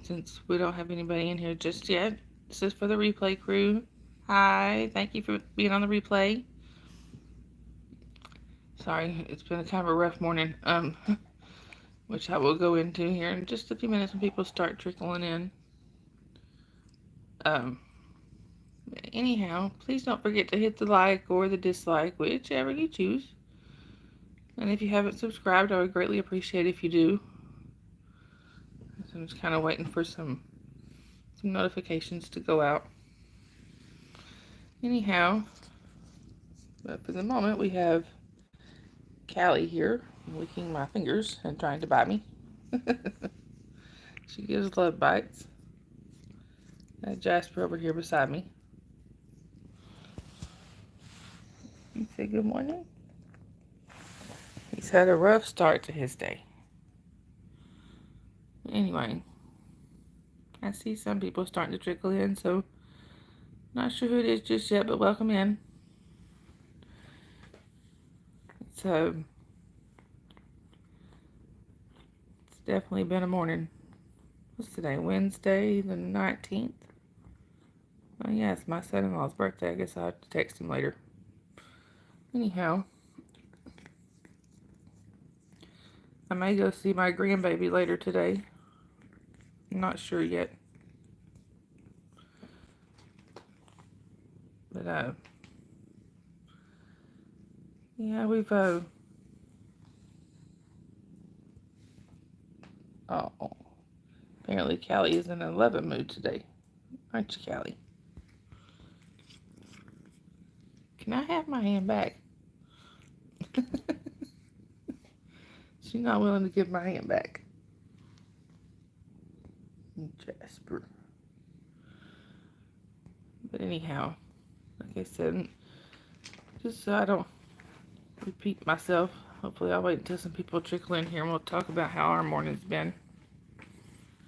since we don't have anybody in here just yet, this is for the replay crew. Hi, thank you for being on the replay. Sorry, it's been a kind of a rough morning, which I will go into here in just a few minutes when people start trickling in. Um, Anyhow, please don't forget to hit the like or the dislike, whichever you choose. And if you haven't subscribed, I would greatly appreciate if you do. So I'm just kind of waiting for some notifications to go out. Anyhow, but for the moment, we have Callie here licking my fingers and trying to bite me. She gives love bites. Jasper over here beside me. You say good morning? He's had a rough start to his day. Anyway, I see some people starting to trickle in, so not sure who it is just yet, but welcome in. It's definitely been a morning. What's today? Wednesday the 19th? Oh yeah, it's my son-in-law's birthday. I guess I'll have to text him later. Anyhow, I may go see my grandbaby later today. I'm not sure yet. But yeah, we've oh, apparently Callie is in a loving mood today. Aren't you, Callie? Can I have my hand back? She's not willing to give my hand back. Jasper. But anyhow, like I said, just so I don't repeat myself, hopefully I'll wait until some people trickle in here and we'll talk about how our morning's been.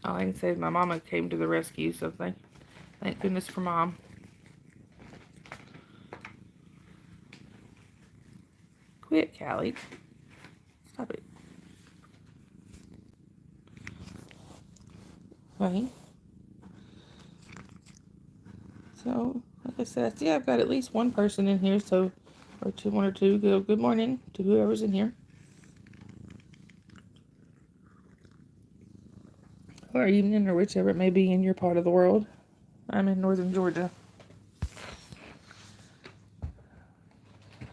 All I can say is my mama came to the rescue, so thank goodness for Mom. Quit, Callie. Stop it. Right. So, like I said, I see I've got at least one person in here, so, or one or two. Good morning to whoever's in here. Or evening, or whichever it may be in your part of the world. I'm in northern Georgia.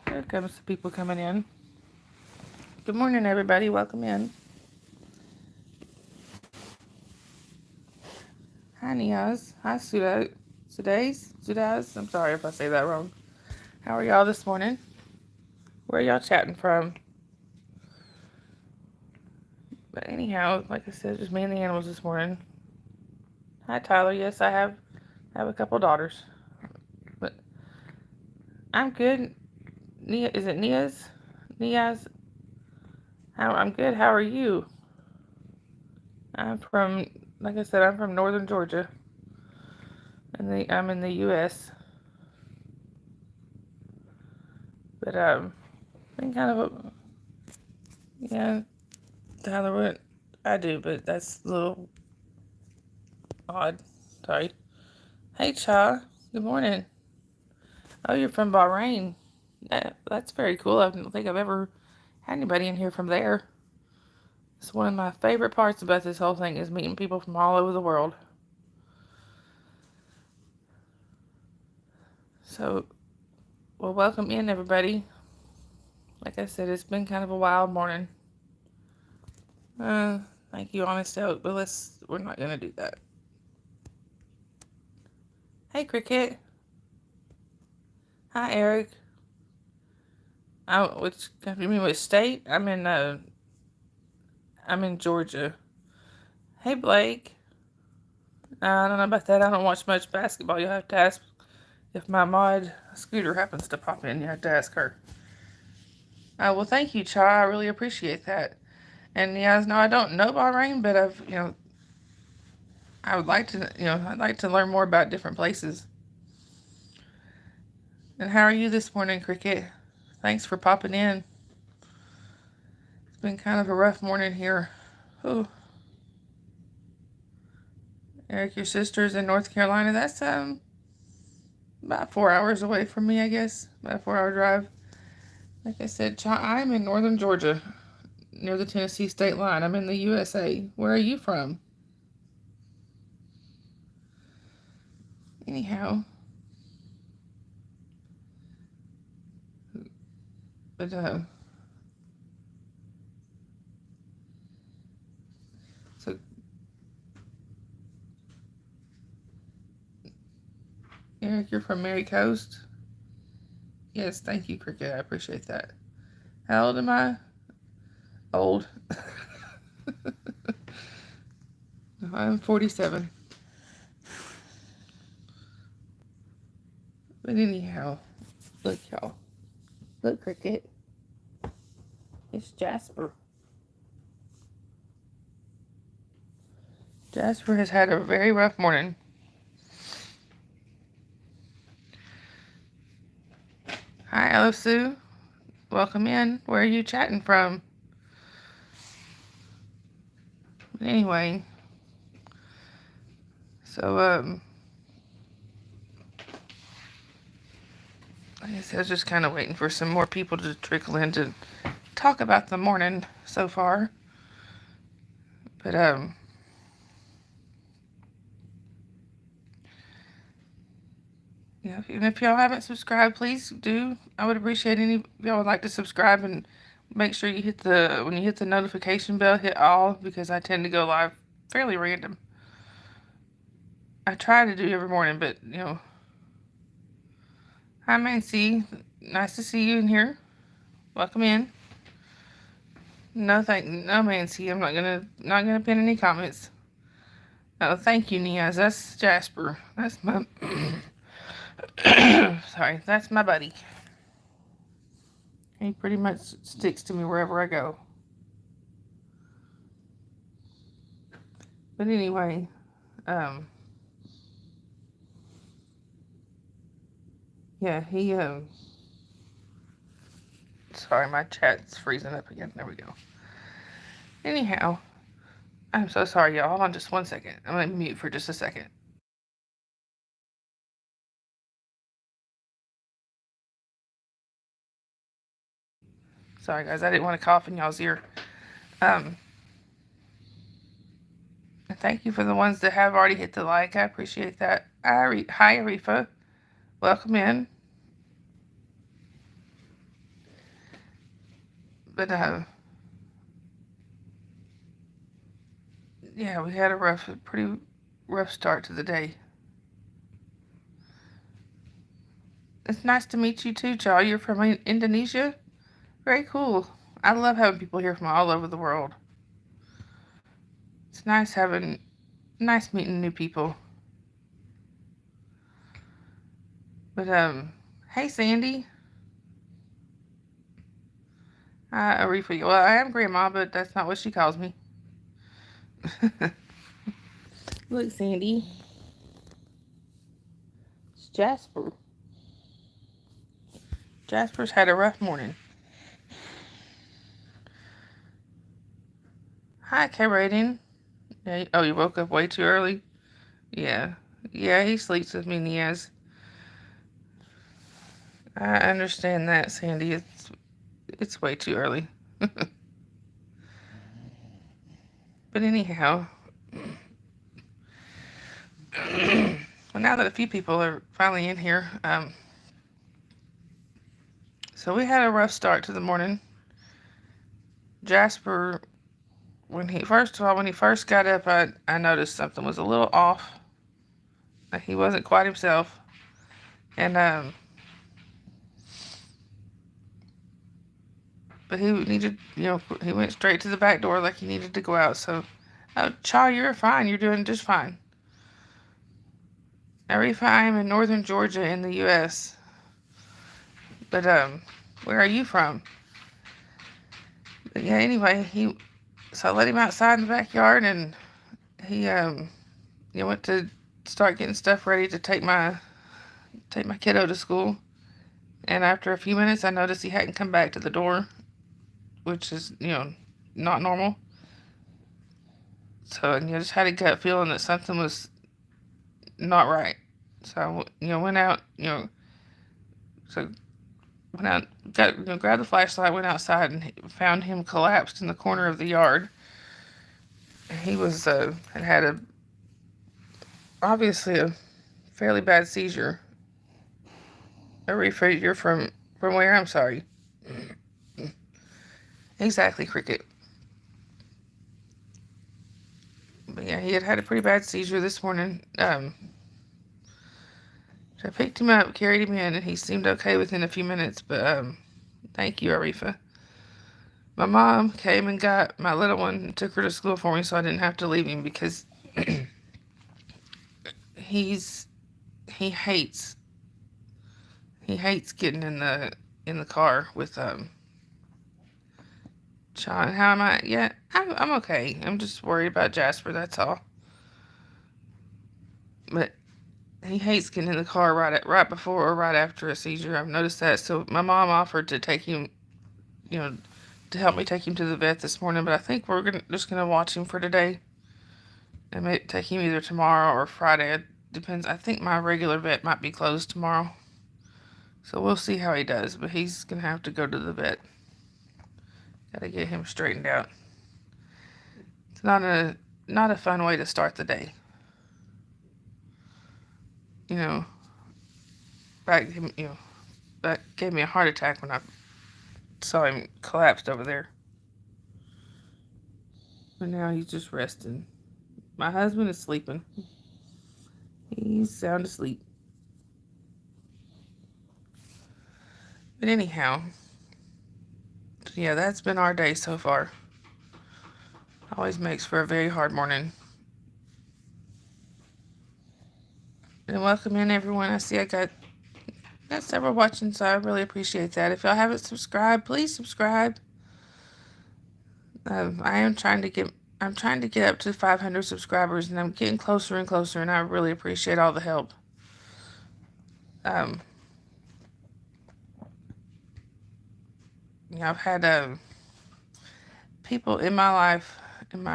There comes the people coming in. Good morning, everybody. Welcome in. Hi, Niaz. Hi, Sudaz. I'm sorry if I say that wrong. How are y'all this morning? Where are y'all chatting from? But anyhow, like I said, just me and the animals this morning. Hi, Tyler. Yes, I have a couple daughters. But I'm good. Is it Niaz? Niaz? I'm good. How are you? Like I said, I'm from northern Georgia. And I'm in the U.S. But, been kind of yeah, Tyler, what I do, but that's a little odd. Sorry. Hey, Cha. Good morning. Oh, you're from Bahrain. That's very cool. I don't think I've ever had anybody in here from there. It's one of my favorite parts about this whole thing is meeting people from all over the world. So, well, welcome in, everybody. Like I said, it's been kind of a wild morning. Thank you, Honest Oak, but we're not gonna do that. Hey, Cricket. Hi, Eric. You mean which state? I'm in Georgia. Hey, Blake. I don't know about that. I don't watch much basketball. You'll have to ask if my mod Scooter happens to pop in. You have to ask her. Well, thank you, Cha. I really appreciate that. And yeah, no, I don't know Bahrain, but I would like to, I'd like to learn more about different places. And how are you this morning, Cricket? Thanks for popping in. It's been kind of a rough morning here. Oh. Eric, your sister's in North Carolina. That's about 4 hours away from me, I guess. About a 4 hour drive. Like I said, I'm in northern Georgia, near the Tennessee state line. I'm in the USA. Where are you from? Anyhow, but so Eric, you're from Mary Coast. Yes, thank you, Cricket. I appreciate that. How old am I? Old. I'm 47. But anyhow, look, y'all. Look, Cricket. It's Jasper. Jasper has had a very rough morning. Hi, Ella Sue. Welcome in. Where are you chatting from? But anyway, so I guess I was just kind of waiting for some more people to trickle in to talk about the morning so far. But yeah, and if y'all haven't subscribed, please do. I would appreciate any if y'all would like to subscribe, and make sure you hit when you hit the notification bell, hit all, because I tend to go live fairly random. I try to do every morning, but Hi Mancy, nice to see you in here. Welcome in. No Mancy, I'm not gonna pin any comments. Oh, thank you, Niaz. That's Jasper. That's my sorry, that's my buddy. He pretty much sticks to me wherever I go. But anyway, yeah, he sorry, my chat's freezing up again. There we go. Anyhow, I'm so sorry, y'all. Hold on just 1 second. I'm gonna mute for just a second. Sorry, guys. I didn't want to cough in y'all's ear. Thank you for the ones that have already hit the like. I appreciate that. Hi, Arifa. Welcome in. But yeah, we had a pretty rough start to the day. It's nice to meet you too, Chaw. You're from Indonesia? Very cool. I love having people here from all over the world. It's nice meeting new people. But hey Sandy. Arifa. Well, I am Grandma, but that's not what she calls me. Look, Sandy. It's Jasper. Jasper's had a rough morning. Hi, K-Rating. Yeah, oh, you woke up way too early? Yeah. Yeah, he sleeps with me, Niaz. I understand that, Sandy. It's way too early. But anyhow, well, now that a few people are finally in here, so we had a rough start to the morning. Jasper, when he first got up, I noticed something was a little off. Like he wasn't quite himself, and but he needed, he went straight to the back door like he needed to go out. So, oh, Chaw, you're fine. You're doing just fine. Arifa, I am in northern Georgia in the U.S. But where are you from? But yeah. Anyway, so I let him outside in the backyard, and he went to start getting stuff ready to take my kiddo to school. And after a few minutes, I noticed he hadn't come back to the door, which is not normal. So, and I just had a gut feeling that something was not right. So, went out, so went out, grabbed the flashlight, went outside, and found him collapsed in the corner of the yard. He was, had obviously a fairly bad seizure. Aretha, you're from where? I'm sorry. Exactly, Cricket. But yeah, he had a pretty bad seizure this morning. So I picked him up, carried him in, and he seemed okay within a few minutes. But thank you, Aretha. My mom came and got my little one and took her to school for me, so I didn't have to leave him because he hates getting in the car with Sean. How am I? Yeah, I'm okay. I'm just worried about Jasper. That's all. But he hates getting in the car right before or right after a seizure. I've noticed that. So my mom offered to take him, to help me take him to the vet this morning. But I think we're just gonna watch him for today, and maybe take him either tomorrow or Friday. It depends. I think my regular vet might be closed tomorrow, so we'll see how he does. But he's gonna have to go to the vet. Gotta get him straightened out. It's not a fun way to start the day. That gave me a heart attack when I saw him collapsed over there. But now he's just resting. My husband is sleeping. He's sound asleep. But anyhow, yeah, that's been our day so far. Always makes for a very hard morning. And welcome in, everyone. I see I got several watching, so I really appreciate that. If y'all haven't subscribed, please subscribe. I'm trying to get up to 500 subscribers, and I'm getting closer and closer, and I really appreciate all the help. I've had people in my life, in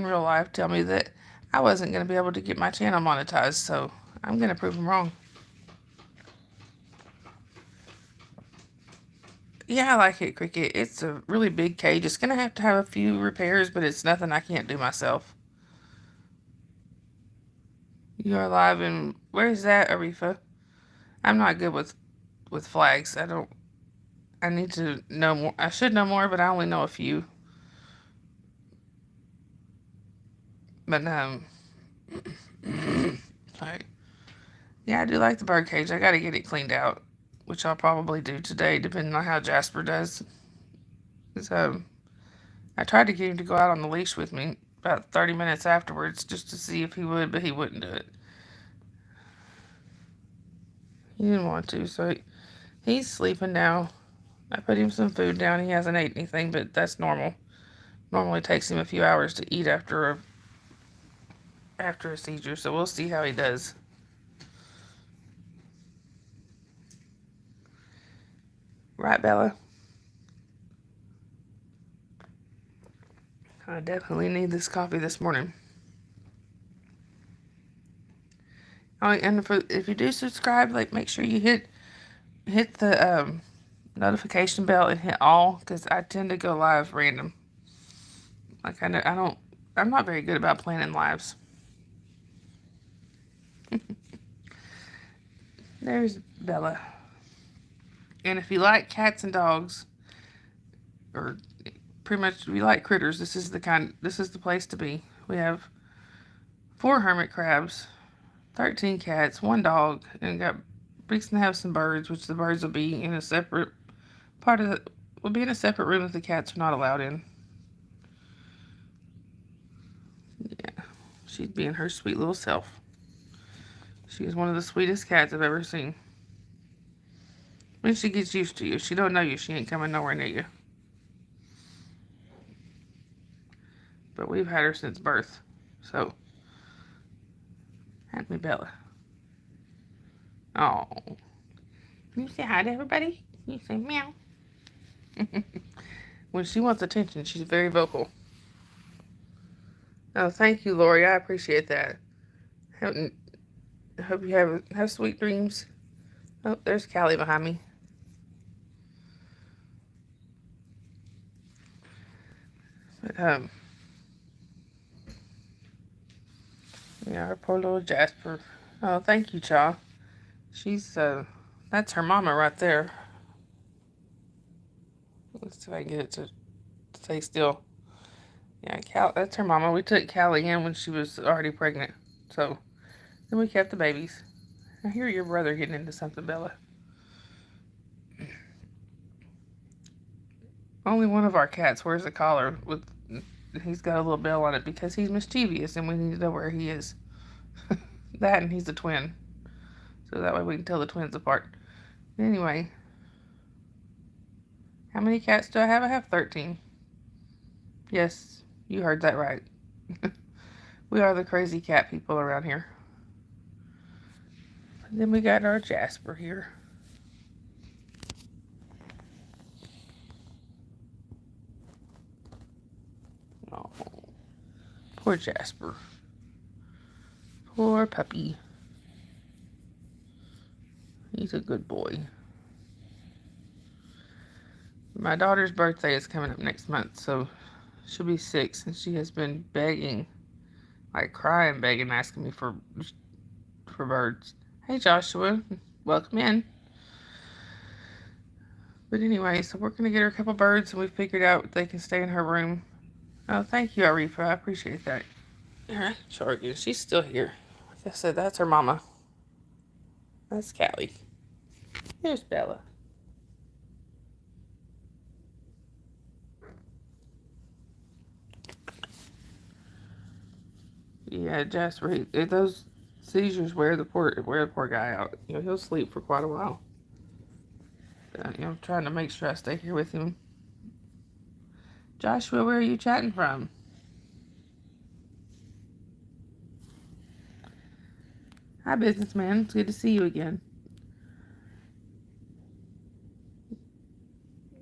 real life, tell me that I wasn't going to be able to get my channel monetized, so I'm going to prove them wrong. Yeah, I like it, Cricket. It's a really big cage. It's going to have a few repairs, but it's nothing I can't do myself. You are live in... Where's that, Aretha? I'm not good with flags. I need to know more. I should know more, but I only know a few. But, sorry. Yeah, I do like the bird cage. I got to get it cleaned out, which I'll probably do today, depending on how Jasper does. So, I tried to get him to go out on the leash with me about 30 minutes afterwards just to see if he would, but he wouldn't do it. He didn't want to, so he's sleeping now. I put him some food down. He hasn't ate anything, but that's normal. Normally takes him a few hours to eat after a seizure, so we'll see how he does. Right, Bella? I definitely need this coffee this morning. Oh, and if you do subscribe, make sure you hit the notification bell and hit all, because I tend to go live random. I'm not very good about planning lives. There's Bella. And if you like cats and dogs, or pretty much if you like critters, this is the place to be. We have 4 hermit crabs, 13 cats, 1 dog, and fixing to have some birds, which the birds will be in a separate in a separate room that the cats are not allowed in. Yeah, she's being her sweet little self. She is one of the sweetest cats I've ever seen. When she gets used to you, she don't know you, she ain't coming nowhere near you. But we've had her since birth, so hand me Bella. Oh, can you say hi to everybody? Can you say meow? When she wants attention, she's very vocal. Oh, thank you, Lori. I appreciate that. Hope, hope you have sweet dreams. Oh, there's Callie behind me. But, yeah, our poor little Jasper. Oh, thank you, Cha. She's, that's her mama right there. Let's see if I can get it to stay still. Yeah, that's her mama. We took Callie in when she was already pregnant. So, then we kept the babies. I hear your brother getting into something, Bella. Only one of our cats wears a collar with. He's got a little bell on it because he's mischievous and we need to know where he is. That and he's a twin. So that way we can tell the twins apart. Anyway, how many cats do I have? I have 13. Yes, you heard that right. We are the crazy cat people around here. And then we got our Jasper here. Oh, poor Jasper. Poor puppy. He's a good boy. My daughter's birthday is coming up next month, so she'll be 6, and she has been begging, like crying, begging, asking me for birds. Hey, Joshua, welcome in. But anyway, so we're gonna get her a couple birds, and we figured out they can stay in her room. Oh, thank you, Arifa. I appreciate that. All right, Chargy, she's still here. Like I said, that's her mama. That's Callie. Here's Bella. Yeah, Jasper. Those seizures wear the poor guy out. You know, he'll sleep for quite a while. I'm trying to make sure I stay here with him. Joshua, where are you chatting from? Hi, businessman. It's good to see you again.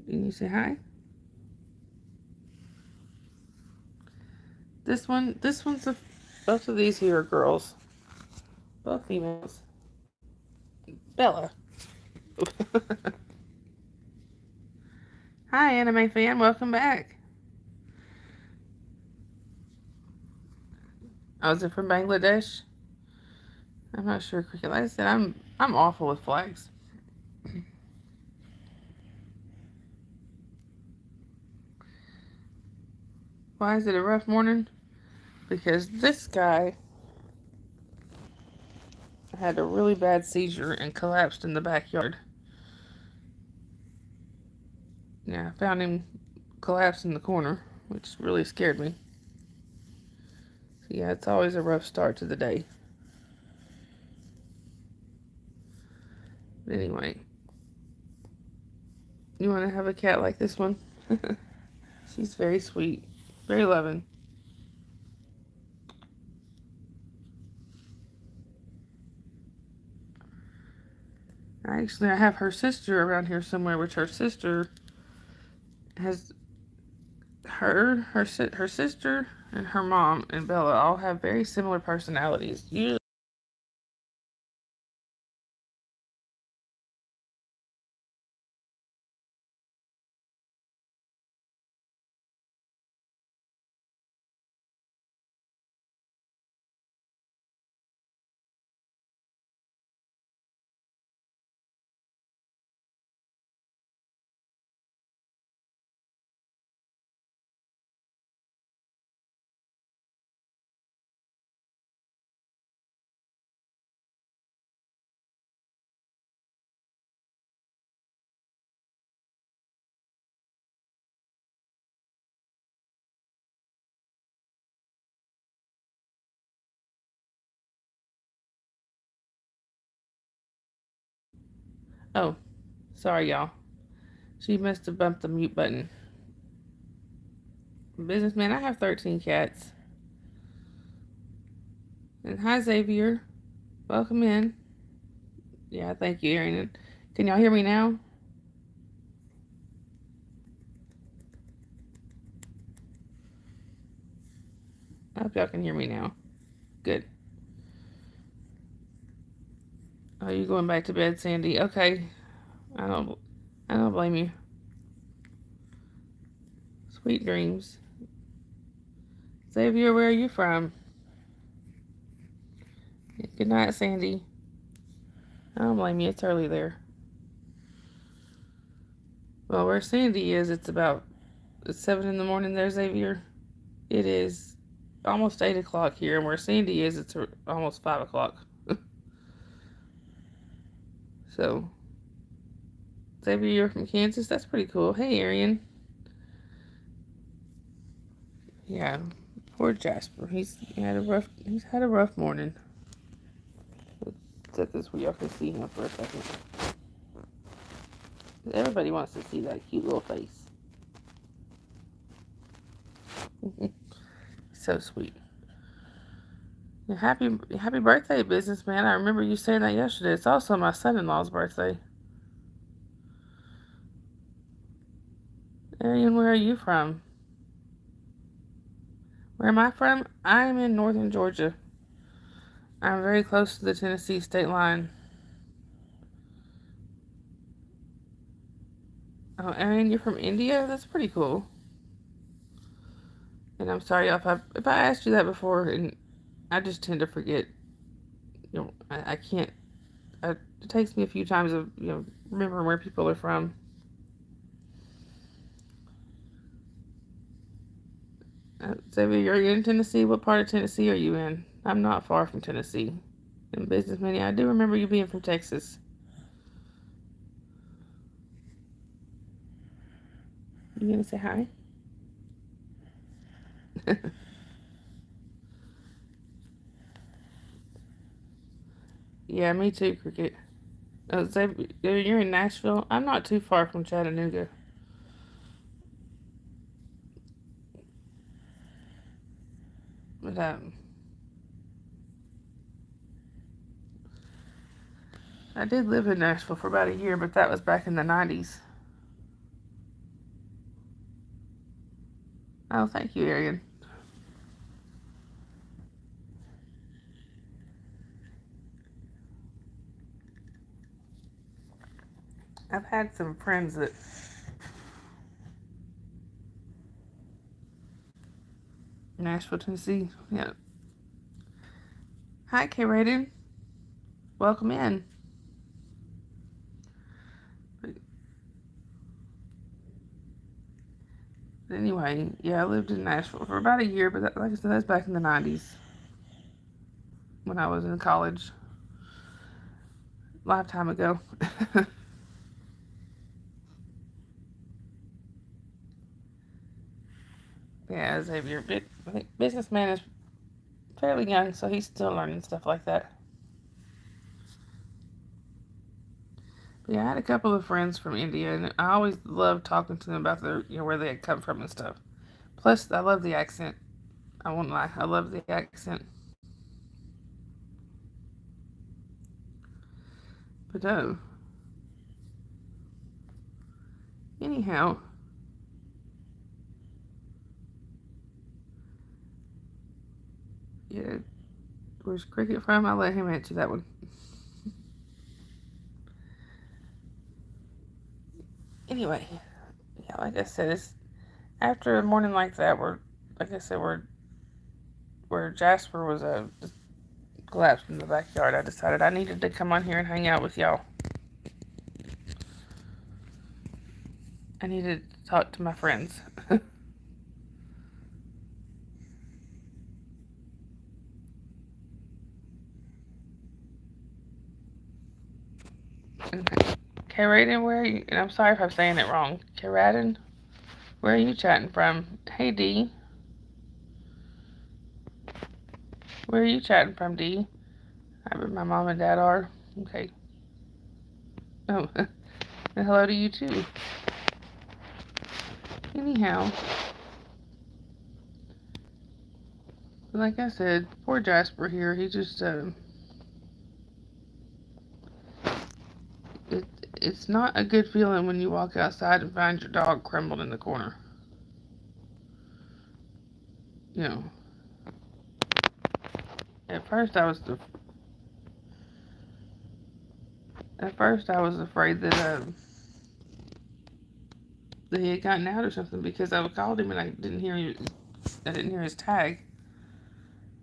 Can you say hi? Both of these here are girls. Both females. Bella. Hi, anime fan. Welcome back. Oh, is it from Bangladesh? I'm not sure. Cricket. Like I said, I'm awful with flags. Why is it a rough morning? Because this guy had a really bad seizure and collapsed in the backyard. Yeah, I found him collapsed in the corner, which really scared me. So yeah, it's always a rough start to the day. But anyway, you want to have a cat like this one? She's very sweet, very loving. Actually, I have her sister around here somewhere, which her sister has her sister and her mom and Bella all have very similar personalities. Usually, oh, sorry y'all. She must have bumped the mute button. Businessman, I have 13 cats. And hi, Xavier. Welcome in. Yeah, thank you, Erin. Can y'all hear me now? hope y'all can hear me now. Good. Oh, you going back to bed, Sandy? Okay. I don't blame you. Sweet dreams. Xavier, where are you from? Good night, Sandy. I don't blame you. It's early there. Well, where Sandy is, it's 7 in the morning there, Xavier. It is almost 8 o'clock here, and where Sandy is, it's almost 5 o'clock. So, Xavier, you're from Kansas? That's pretty cool. Hey, Arian. Yeah, poor Jasper. He's had a rough morning. Let's set this where y'all can see him for a second. Everybody wants to see that cute little face. So sweet. Happy birthday, businessman. I remember you saying that yesterday. It's also my son-in-law's birthday. Arian, where are you from? Where am I from? I'm in northern Georgia. I'm very close to the Tennessee state line. Oh, Arian, you're from India? That's pretty cool. And I'm sorry if I asked you that before, and I just tend to forget. You know, I can't. It takes me a few times of remembering where people are from. Xavier, you're in Tennessee. What part of Tennessee are you in? I'm not far from Tennessee. And businessman, I do remember you being from Texas. You gonna say hi? Yeah, me too, Cricket. Xavier, you're in Nashville. I'm not too far from Chattanooga. But I did live in Nashville for about a year, but that was back in the 90s. Oh, thank you, Arian. I've had some friends that Nashville, Tennessee. Yeah. Hi, K. Raiden. Welcome in. But anyway, yeah, I lived in Nashville for about a year, but like I said, that's back in the 90s when I was in college. Lifetime ago. Yeah, Xavier, I think businessman is fairly young, so he's still learning stuff like that. But yeah, I had a couple of friends from India, and I always loved talking to them about their, where they had come from and stuff. Plus, I love the accent. I won't lie, I love the accent. But anyhow, yeah, where's Cricket from? I'll let him answer that one. Anyway, yeah, like I said, it's after a morning like that, like I said, where Jasper was just collapsed in the backyard. I decided I needed to come on here and hang out with y'all. I needed to talk to my friends. Karaden, where are you? And I'm sorry if I'm saying it wrong. Karaden, where are you chatting from? Hey, D. Where are you chatting from, D? I bet my mom and dad are. Okay. Oh, and hello to you, too. Anyhow, like I said, poor Jasper here. He just, it's not a good feeling when you walk outside and find your dog crumbled in the corner. You know. At first, I was afraid that he had gotten out or something because I called him and I didn't hear his tag,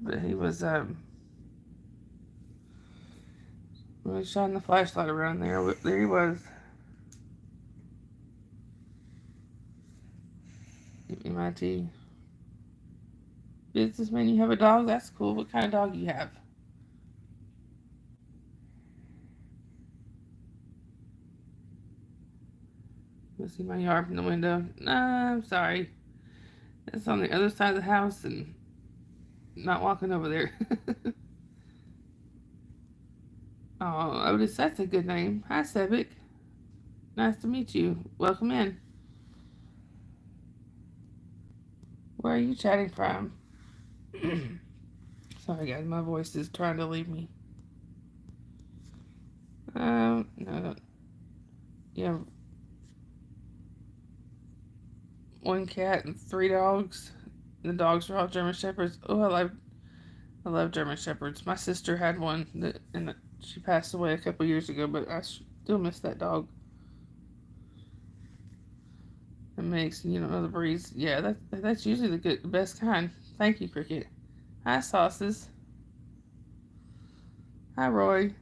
but he was when I shined the flashlight around there he was. MIT. Businessman, you have a dog? That's cool. What kind of dog do you have? You see my yard from the window? Nah, I'm sorry. It's on the other side of the house and not walking over there. Oh, Otis, that's a good name. Hi, Sevic. Nice to meet you. Welcome in. Where are you chatting from? Sorry, guys, my voice is trying to leave me. No. Yeah, one cat and 3 dogs. The dogs are all German Shepherds. Oh, I love German Shepherds. My sister had one, and she passed away a couple years ago, but I still miss that dog. It makes, you don't know the breeds. Yeah, that's usually the best kind. Thank you, Cricket. Hi, Sauces. Hi, Roy.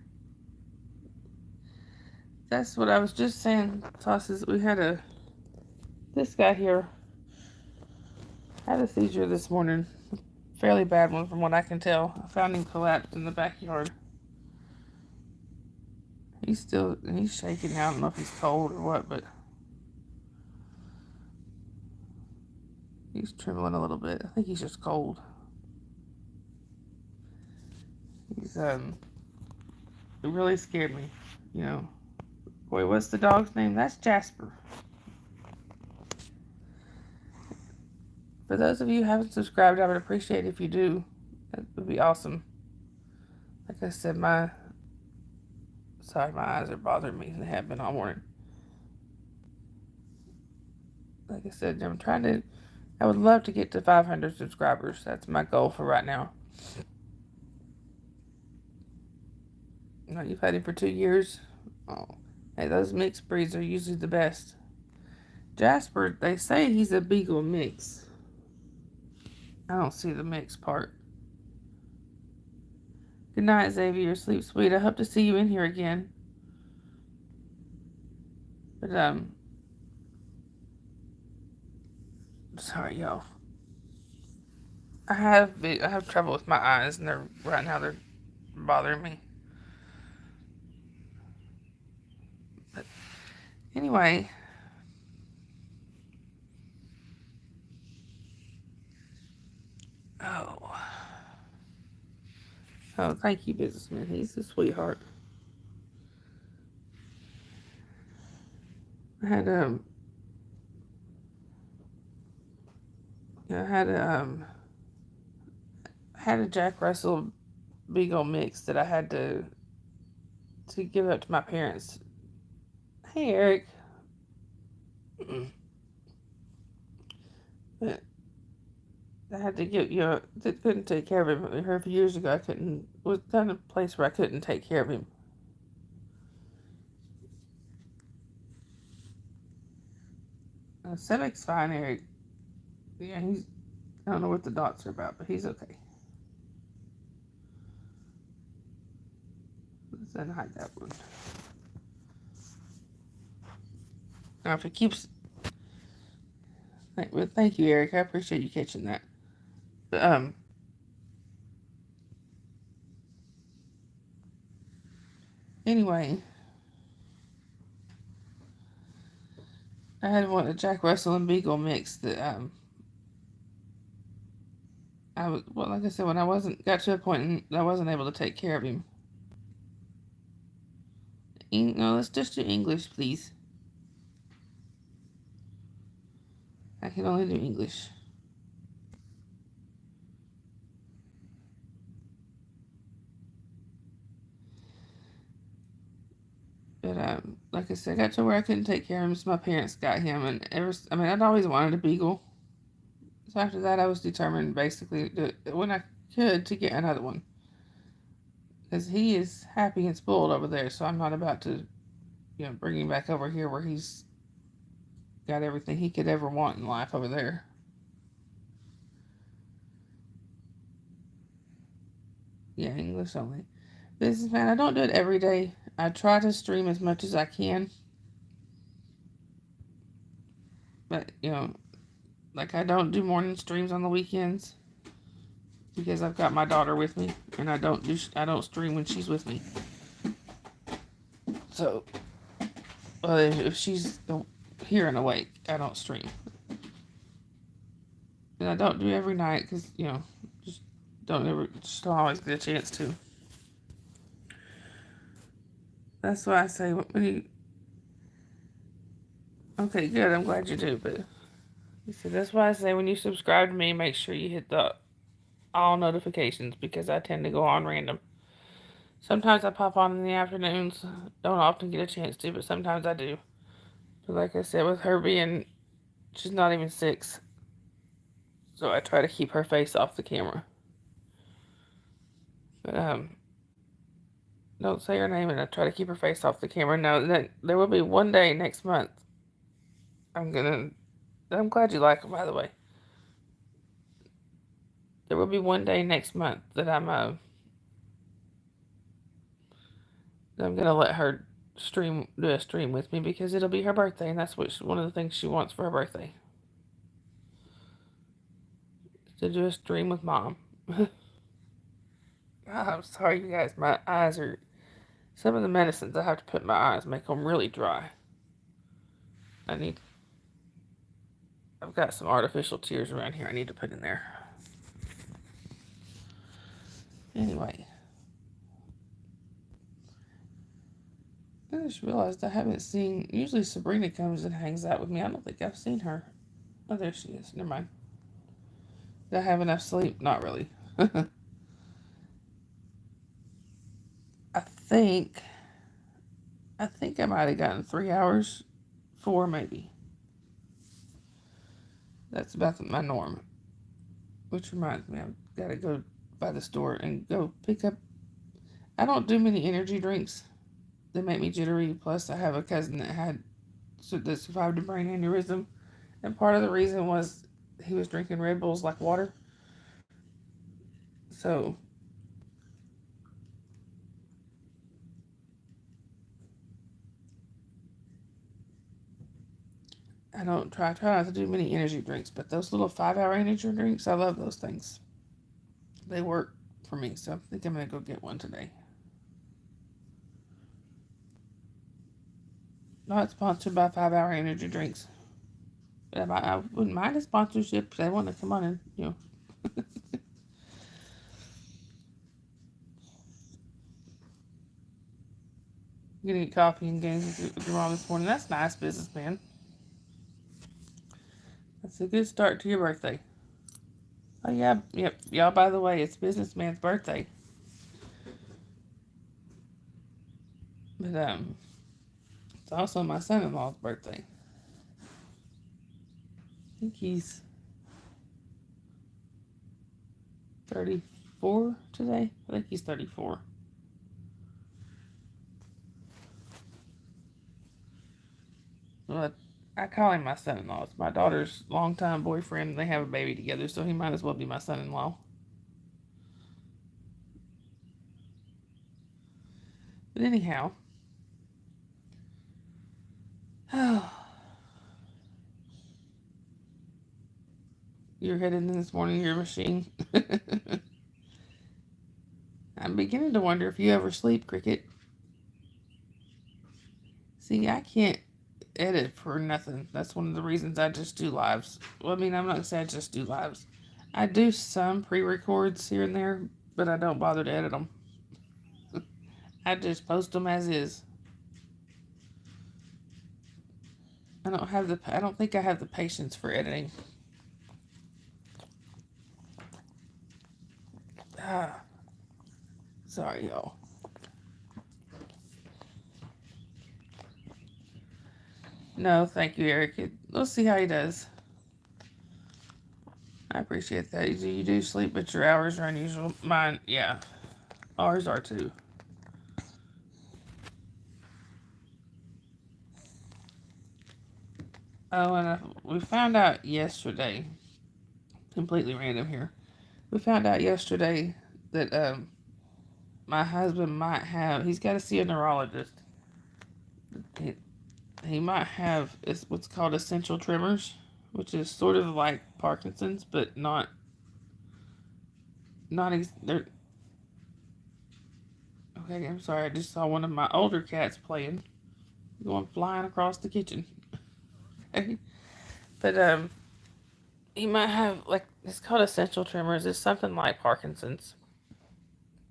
That's what I was just saying, Sauces. This guy here had a seizure this morning. Fairly bad one from what I can tell. I found him collapsed in the backyard. He's shaking now. I don't know if he's cold or what, but he's trembling a little bit. I think he's just cold. It really scared me, you know. Boy, what's the dog's name? That's Jasper. For those of you who haven't subscribed, I would appreciate it if you do. That would be awesome. Like I said, my eyes are bothering me. They have been all morning. Like I said, I would love to get to 500 subscribers. That's my goal for right now. You know, you've had him for 2 years. Oh, hey, those mixed breeds are usually the best. Jasper, they say he's a beagle mix. I don't see the mix part. Good night, Xavier. Sleep sweet. I hope to see you in here again. But, sorry, y'all. I have trouble with my eyes, and right now they're bothering me. But anyway, thank you, businessman. He's a sweetheart. I had a Jack Russell Beagle mix that I had to give up to my parents. Hey, Eric. But I had to couldn't take care of him. I heard a few years ago was in a place where I couldn't take care of him. Civic's fine, Eric. Yeah, I don't know what the dots are about, but he's okay. Let's unhide that one. Now, if it keeps... Thank you, Eric. I appreciate you catching that. But, anyway, I had a Jack Russell and Beagle mix that, like I said, when I got to a point I wasn't able to take care of him. No, let's just do English, please. I can only do English. But, like I said, I got to where I couldn't take care of him, so my parents got him, and I'd always wanted a beagle. So after that, I was determined, basically, when I could, to get another one. Because he is happy and spoiled over there, so I'm not about to, bring him back over here where he's got everything he could ever want in life over there. Yeah, English only. Businessman, I don't do it every day. I try to stream as much as I can. But, like I don't do morning streams on the weekends because I've got my daughter with me, and I don't stream when she's with me. So, if she's here and awake, I don't stream. And I don't do every night because, just don't always get a chance to. That's why I say when you. Okay, good. I'm glad you do, but you see, that's why I say when you subscribe to me, make sure you hit the all notifications because I tend to go on random. Sometimes I pop on in the afternoons. Don't often get a chance to, but sometimes I do. But like I said, with her being, she's not even 6, so I try to keep her face off the camera. But don't say her name, and I try to keep her face off the camera. No, that there will be one day next month. I'm glad you like her, by the way. There will be one day next month that I'm gonna let her do a stream with me because it'll be her birthday, and that's one of the things she wants for her birthday. To do a stream with Mom. I'm sorry, you guys. My eyes are. Some of the medicines I have to put in my eyes make them really dry. I've got some artificial tears around here I need to put in there. Anyway. I just realized I haven't seen. Usually Sabrina comes and hangs out with me. I don't think I've seen her. Oh, there she is. Never mind. Did I have enough sleep? Not really. I think I might have gotten 3 hours. 4 maybe. That's about my norm. Which reminds me, I've got to go by the store and go pick up. I don't do many energy drinks. They make me jittery. Plus, I have a cousin that survived a brain aneurysm. And part of the reason was he was drinking Red Bulls like water. So, I try not to do many energy drinks, but those little 5-hour energy drinks, I love those things. They work for me, so I think I'm going to go get one today. Not sponsored by 5-hour energy drinks. But I wouldn't mind a sponsorship if they want to come on and, getting coffee and games with your mom this morning. That's nice, businessman. That's a good start to your birthday. Oh, yeah. Yep. Y'all, by the way, it's businessman's birthday. But, it's also my son-in-law's birthday. I think he's 34 today. I think he's 34. Well, I call him my son-in-law. It's my daughter's longtime boyfriend, and they have a baby together, so he might as well be my son-in-law. But anyhow. You're headed in this morning, your machine. I'm beginning to wonder if you ever sleep, Cricket. See, I can't edit for nothing. That's one of the reasons I just do lives. Well, I mean, I'm not going to say I just do lives. I do some pre-records here and there, but I don't bother to edit them. I just post them as is. I don't think I have the patience for editing. Sorry, y'all. No, thank you, Eric. Let's see how he does. I appreciate that. You do sleep, but your hours are unusual. Mine, yeah. Ours are too. Oh, and we found out yesterday, completely random here. We found out yesterday that my husband might have. He's got to see a neurologist. He, he might have it's what's called essential tremors, which is sort of like Parkinson's, but not. They're okay. I'm sorry. I just saw one of my older cats playing, going flying across the kitchen. But he might have like it's called essential tremors. It's something like Parkinson's,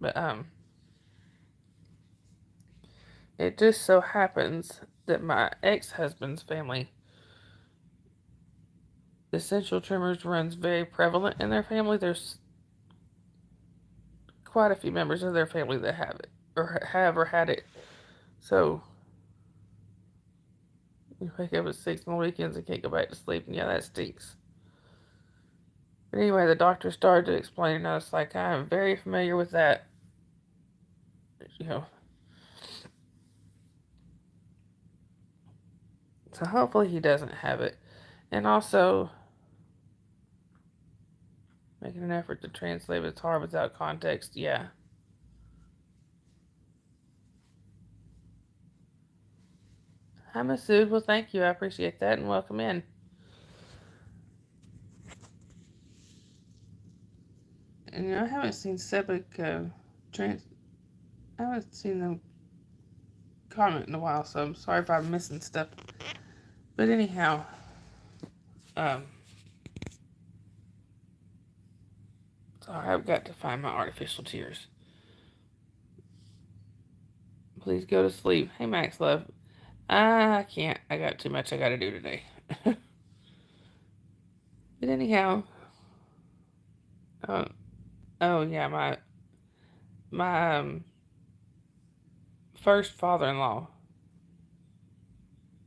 but it just so happens that my ex-husband's family, essential tremors runs very prevalent in their family. There's quite a few members of their family that have it or had it. So you wake up at 6 on the weekends and can't go back to sleep, and yeah, that stinks. But anyway, the doctor started to explain, and I was like, I am very familiar with that. You know, so hopefully he doesn't have it. And also, making an effort to translate, but it's hard without context. Yeah. Hi, Masood. Well, thank you. I appreciate that, and welcome in. And I haven't seen Sebek I haven't seen them comment in a while, so I'm sorry if I'm missing stuff. But anyhow, um, sorry, I've got to find my artificial tears. Please go to sleep. Hey, Max Love. I can't. I got too much I got to do today. But anyhow, uh, oh yeah, my first father-in-law.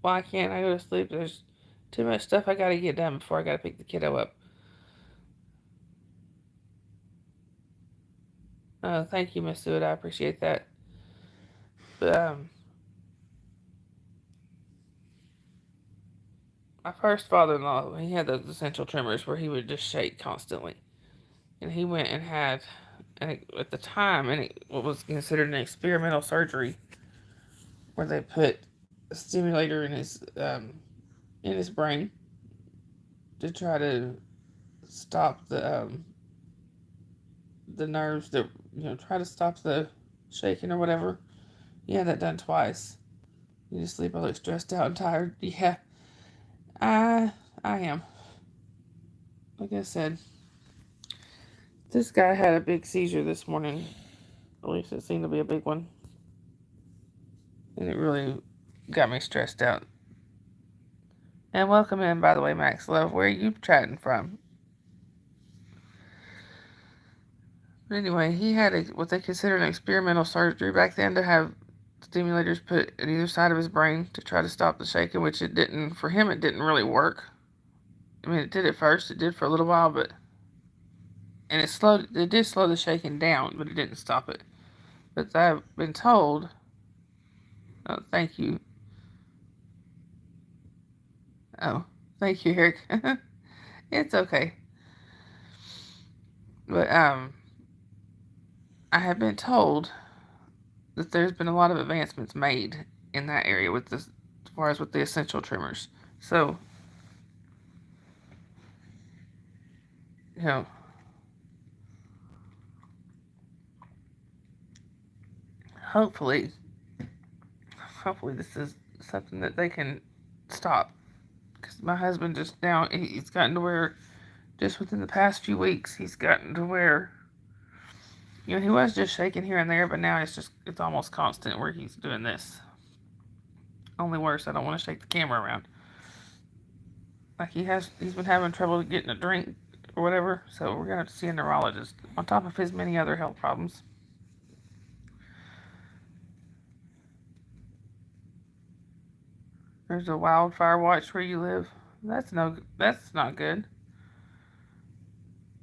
Why can't I go to sleep? There's too much stuff I got to get done before I got to pick the kiddo up. Thank you, Miss Seward. I appreciate that. But my first father-in-law, he had those essential tremors where he would just shake constantly, and he went and had, at the time, what was considered an experimental surgery, where they put a stimulator in his brain to try to stop the nerves that try to stop the shaking or whatever. He had that done twice. You just sleep. I look stressed out and tired. Yeah, I I am. Like I said, this guy had a big seizure this morning. At least it seemed to be a big one, and it really got me stressed out. And welcome in, by the way, Max Love. Where are you chatting from? But anyway, he had what they considered an experimental surgery back then to have stimulators put at either side of his brain to try to stop the shaking, which it didn't, for him, it didn't really work. I mean, it did at first, it did for a little while, and it did slow the shaking down, but it didn't stop it. But I've been told, oh, thank you. Oh, thank you, Eric. It's okay. But, I have been told that there's been a lot of advancements made in that area with this, as far as with the essential tremors. So, you know, hopefully, hopefully this is something that they can stop. Because my husband just now, he's gotten to where, just within the past few weeks, he's gotten to where, he was just shaking here and there, but now it's almost constant where he's doing this. Only worse, I don't want to shake the camera around. Like he's been having trouble getting a drink or whatever, so we're gonna have to see a neurologist on top of his many other health problems. There's a wildfire watch where you live. That's not good.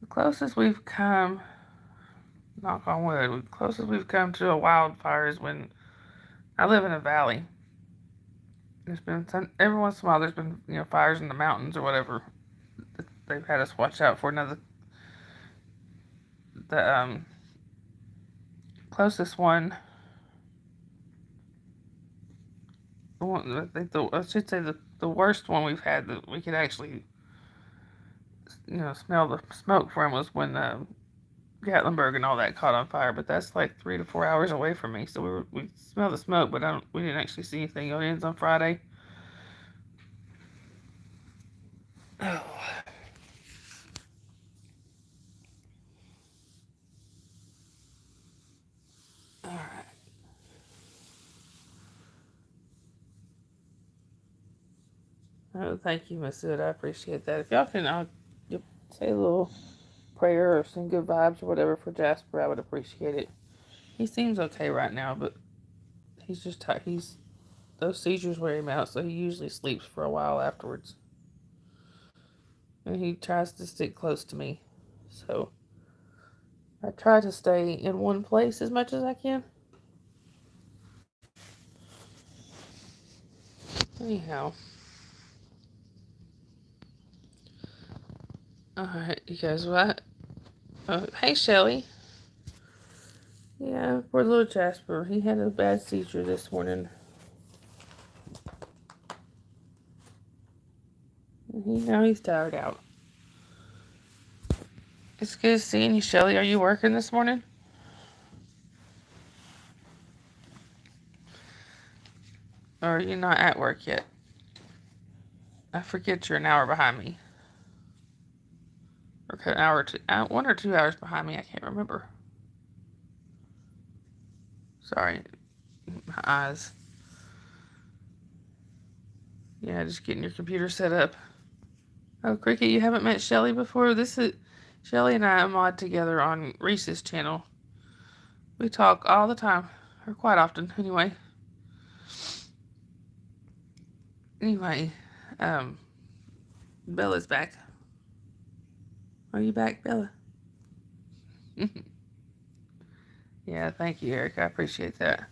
The closest we've come, knock on wood, the closest we've come to a wildfire is when I live in a valley. There's been every once in a while. There's been fires in the mountains or whatever. That they've had us watch out for. Now the closest one, I think I should say the worst one we've had that we could actually smell the smoke from was when Gatlinburg and all that caught on fire. But that's like 3 to 4 hours away from me, so we smelled the smoke, but we didn't actually see anything. It ends on Friday. Oh. All right. Oh, thank you, Miss Hood. I appreciate that. If y'all can, you'll say a little prayer or send good vibes or whatever for Jasper. I would appreciate it. He seems okay right now, but he's just tired. Those seizures wear him out, so he usually sleeps for a while afterwards. And he tries to stick close to me, so I try to stay in one place as much as I can. Anyhow, all right, you guys. What? Hey, Shelly. Yeah, poor little Jasper. He had a bad seizure this morning. Now he's tired out. It's good seeing you, Shelly. Are you working this morning? Or are you not at work yet? I forget you're an hour behind me. Or an hour or two, 1 or 2 hours behind me. I can't remember. Sorry, my eyes. Yeah, just getting your computer set up. Oh, Cricket, you haven't met Shelly before? This is Shelly and I mod together on Reese's channel. We talk all the time, or quite often, anyway. Anyway, Bella's back. Are you back, Bella? Yeah, thank you, Eric. I appreciate that.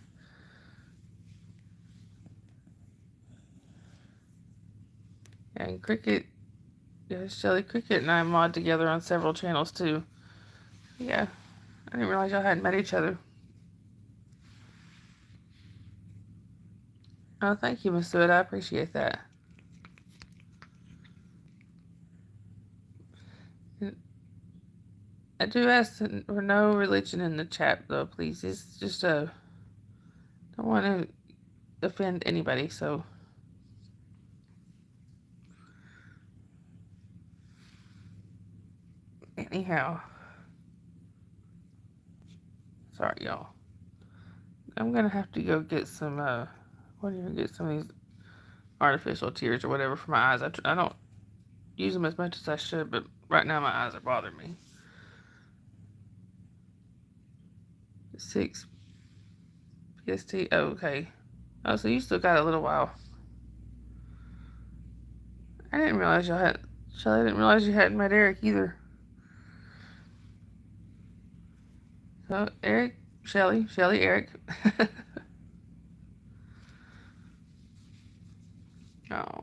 And Cricket, yeah, Shelly, Cricket and I mod together on several channels too. Yeah, I didn't realize y'all hadn't met each other. Oh, thank you, Miss Wood. I appreciate that. I do ask for no religion in the chat, though, please. It's just don't want to offend anybody, so. Anyhow. Sorry, y'all. I'm gonna have to go get some, get some of these artificial tears or whatever for my eyes. I don't use them as much as I should, but right now my eyes are bothering me. 6 PST. Oh, okay. Oh, so you still got a little while. I didn't realize y'all had. Shelly, I didn't realize you hadn't met Eric either. So, Eric, Shelly, Eric. Oh.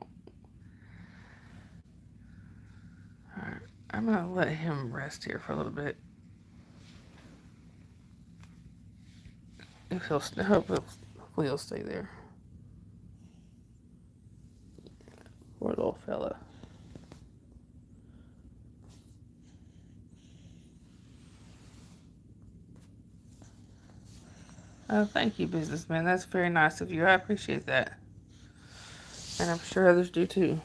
Alright. I'm gonna let him rest here for a little bit. If hopefully he'll stay there. Poor little fella. Oh, thank you, businessman. That's very nice of you. I appreciate that. And I'm sure others do too.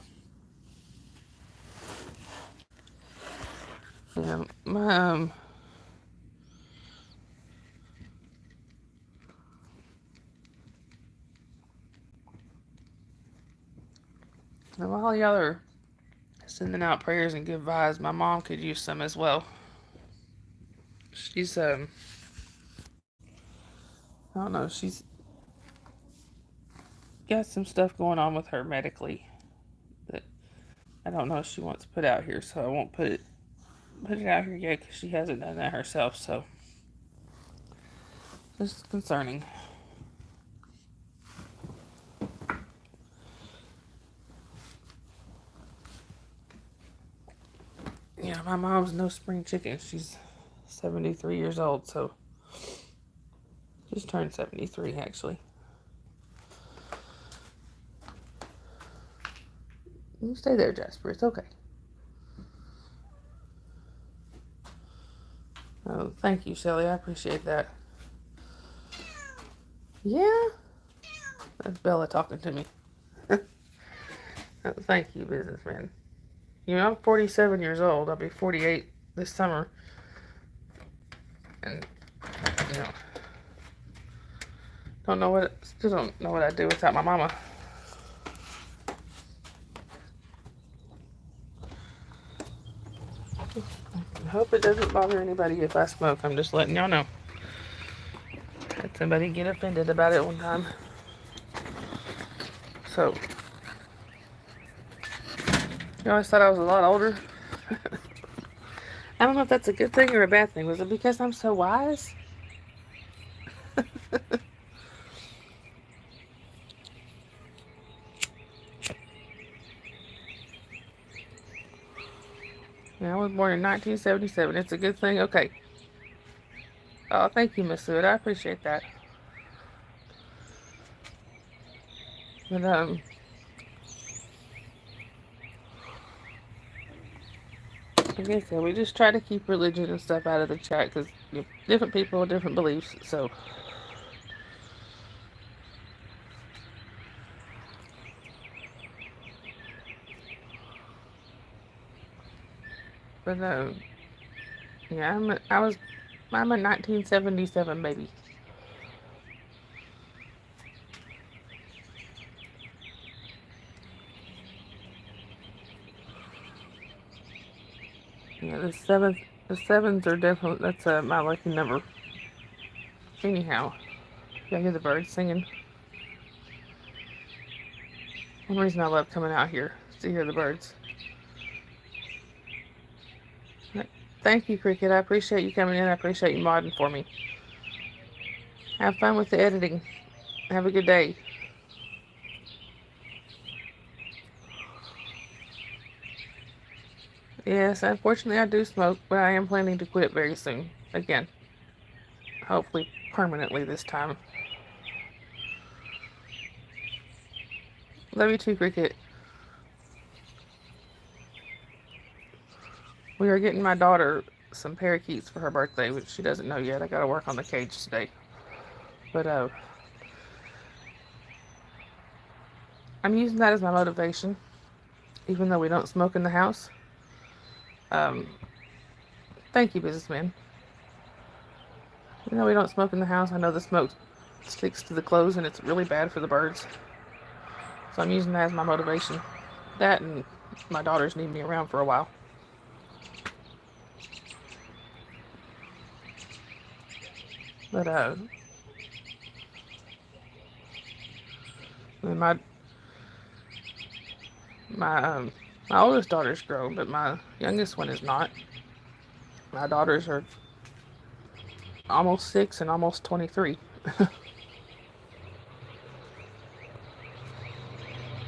Yeah, my while y'all are sending out prayers and good vibes, my mom could use some as well. She's I don't know, she's got some stuff going on with her medically that I don't know if she wants put out here, so I won't put it out here yet because she hasn't done that herself. So it's concerning. My mom's no spring chicken. She's 73 years old, so just turned 73 actually. You stay there, Jasper. It's okay. Oh, thank you, Shelly. I appreciate that. Yeah? That's Bella talking to me. Thank you, businessman. You know, I'm 47 years old. I'll be 48 this summer. And, you know, still don't know what I'd do without my mama. I hope it doesn't bother anybody if I smoke. I'm just letting y'all know. Had somebody get offended about it one time. So, you always thought I was a lot older. I don't know if that's a good thing or a bad thing. Was it because I'm so wise? Yeah, I was born in 1977. It's a good thing. Okay. Oh, thank you, Miss Seward. I appreciate that. But, like I said, we just try to keep religion and stuff out of the chat because different people have different beliefs. So, but yeah, I'm a 1977 baby. Yeah, the sevens are definitely that's my lucky number. Anyhow, y'all hear the birds singing. One reason I love coming out here is to hear the birds. Thank you, Cricket. I appreciate you coming in. I appreciate you modding for me. Have fun with the editing. Have a good day. Yes, unfortunately I do smoke, but I am planning to quit very soon. Again. Hopefully permanently this time. Love you too, Cricket. We are getting my daughter some parakeets for her birthday, which she doesn't know yet. I gotta work on the cage today. But I'm using that as my motivation. Even though we don't smoke in the house. Thank you, businessman. Even though we don't smoke in the house, I know the smoke sticks to the clothes and it's really bad for the birds. So I'm using that as my motivation. That and my daughters need me around for a while. But my my my oldest daughter's grown, but my youngest one is not. My daughters are almost 6 and almost 23.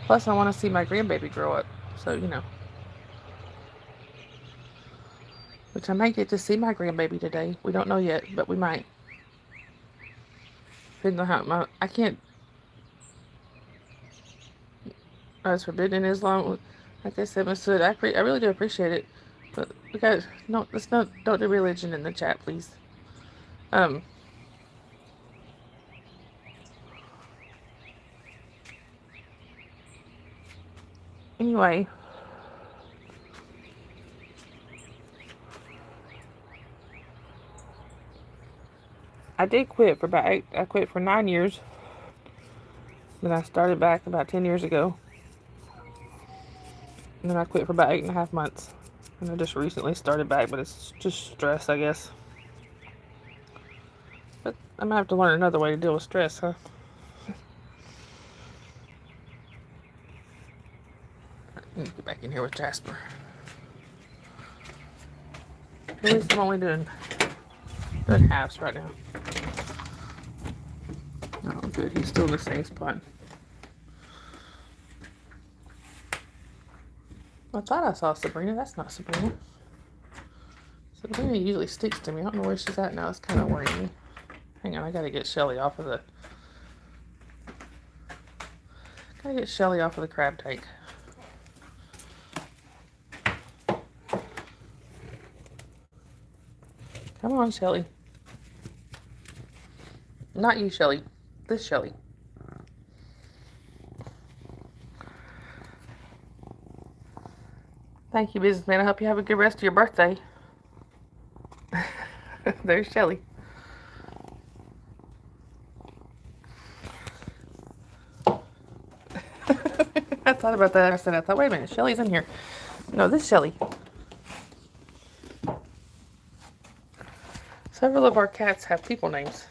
Plus, I want to see my grandbaby grow up. So, you know. Which I might get to see my grandbaby today. We don't know yet, but we might. Depending on how I can't. It's forbidden in Islam. Like I said, Miss Hood, I really do appreciate it. But we got no. Don't do religion in the chat, please. Anyway. I did quit for I quit for 9 years. Then I started back about 10 years ago. And then I quit for about 8.5 months. And I just recently started back, but it's just stress, I guess. But I'm gonna have to learn another way to deal with stress, huh? I need to get back in here with Jasper. At least I'm only doing halves right now. Oh, good. He's still in the same spot. I thought I saw Sabrina. That's not Sabrina. The lady usually sticks to me. I don't know where she's at now. It's kind of worrying me. Hang on, I gotta get Shelly off of the... crab tank. Come on, Shelly. Not you, Shelly. This Shelly. Thank you, businessman. I hope you have a good rest of your birthday. There's Shelly. I thought about that. I thought, wait a minute, Shelly's in here. No, this Shelly. Several of our cats have people names.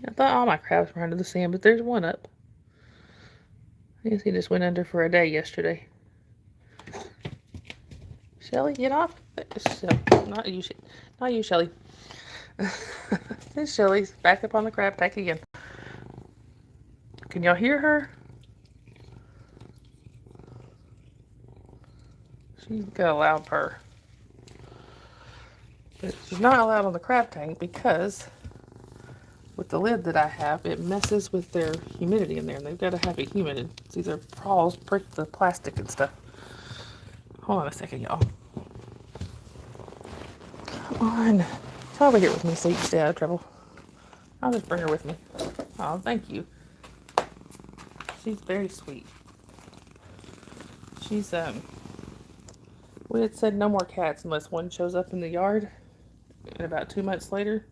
I thought all my crabs were under the sand, but there's one up. I guess he just went under for a day yesterday. Shelly, get off. Not you, Shelly. This Shelly's back up on the crab tank again. Can y'all hear her? She's got a loud purr. But she's not allowed on the crab tank because with the lid that I have, it messes with their humidity in there, and they've got to have it humid. See, their paws prick the plastic and stuff. Hold on a second, y'all. Come on. Come over here with me so you can stay out of trouble. I'll just bring her with me. Oh, thank you. She's very sweet. She's, we had said no more cats unless one shows up in the yard. And about 2 months later,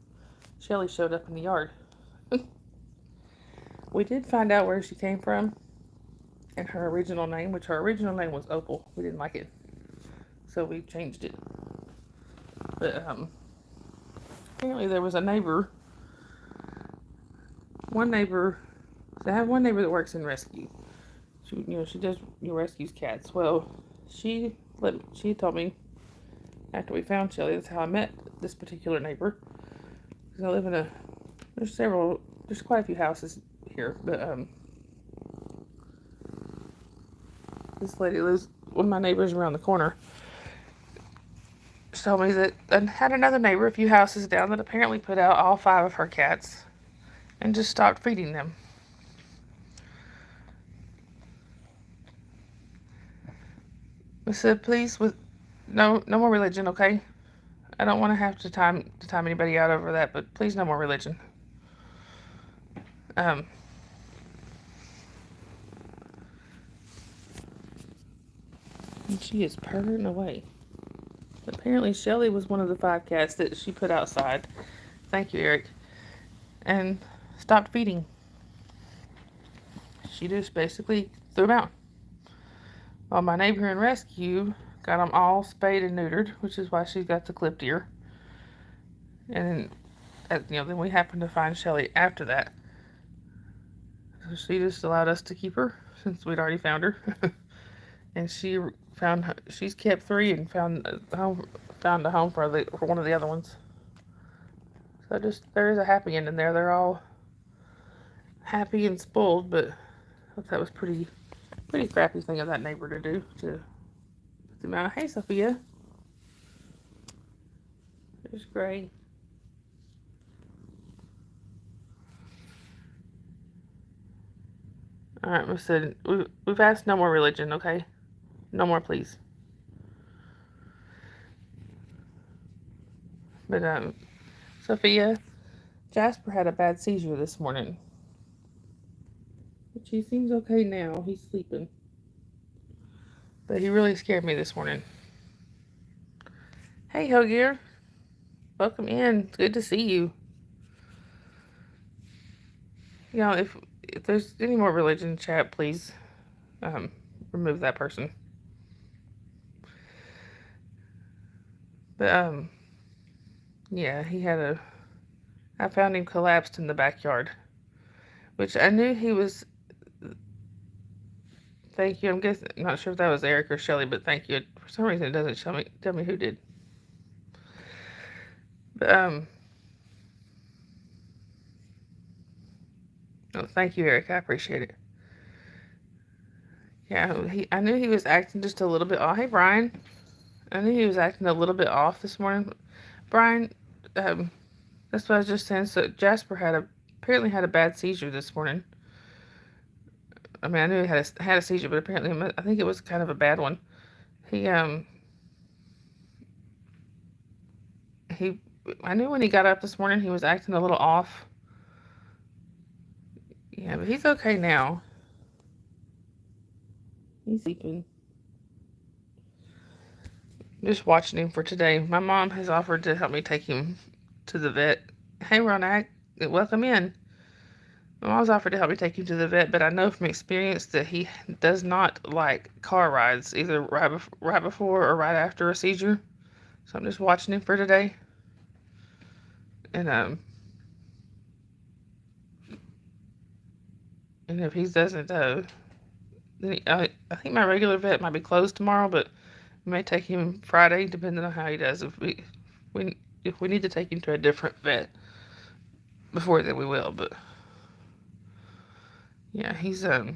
Shelly showed up in the yard. We did find out where she came from and her original name, which her original name was Opal. We didn't like it, so we changed it. But apparently there was a neighbor. I have one neighbor that works in rescue. She does rescues cats. Well, she told me after we found Shelly, that's how I met this particular neighbor. Because I live in there's quite a few houses here, but this lady lives, one of my neighbors around the corner. She told me that I had another neighbor a few houses down that apparently put out all 5 of her cats and just stopped feeding them. I said, please, with no more religion, okay? I don't want to have to time anybody out over that, but please, no more religion. And she is purring away. Apparently, Shelly was one of the 5 cats that she put outside. Thank you, Eric. And stopped feeding. She just basically threw them out. Well, my neighbor in rescue got them all spayed and neutered, which is why she's got the clipped ear. And then we happened to find Shelly after that. So she just allowed us to keep her since we'd already found her. And she's kept 3 and found a home for one of the other ones. So there is a happy ending there. They're all happy and spoiled, but I thought that was pretty crappy thing of that neighbor to do, to put them out. Hey, Sophia. There's Gray. All right, listen, we've asked no more religion, okay? No more, please. But Sophia, Jasper had a bad seizure this morning. But he seems okay now. He's sleeping. But he really scared me this morning. Hey, Hogier. Welcome in. It's good to see you. If there's any more religion chat, please remove that person. But yeah, I found him collapsed in the backyard, which I knew he was. Thank you. I'm not sure if that was Eric or Shelly, but thank you. For some reason, it doesn't tell me who did. But oh, thank you, Eric. I appreciate it. Yeah, I knew he was acting just a little bit off. Hey, Brian. I knew he was acting a little bit off this morning. Brian, that's what I was just saying. So Jasper apparently had a bad seizure this morning. I mean, I knew he had a seizure, but apparently I think it was kind of a bad one. He he I knew when he got up this morning he was acting a little off. Yeah, but he's okay now. He's sleeping. Just watching him for today. My mom has offered to help me take him to the vet. Hey, Ronak, welcome in. My mom's offered to help me take him to the vet, but I know from experience that he does not like car rides, either right before or right after a seizure. So I'm just watching him for today. And if he doesn't, then I think my regular vet might be closed tomorrow, but we may take him Friday, depending on how he does. If we need to take him to a different vet before then, we will. But yeah, I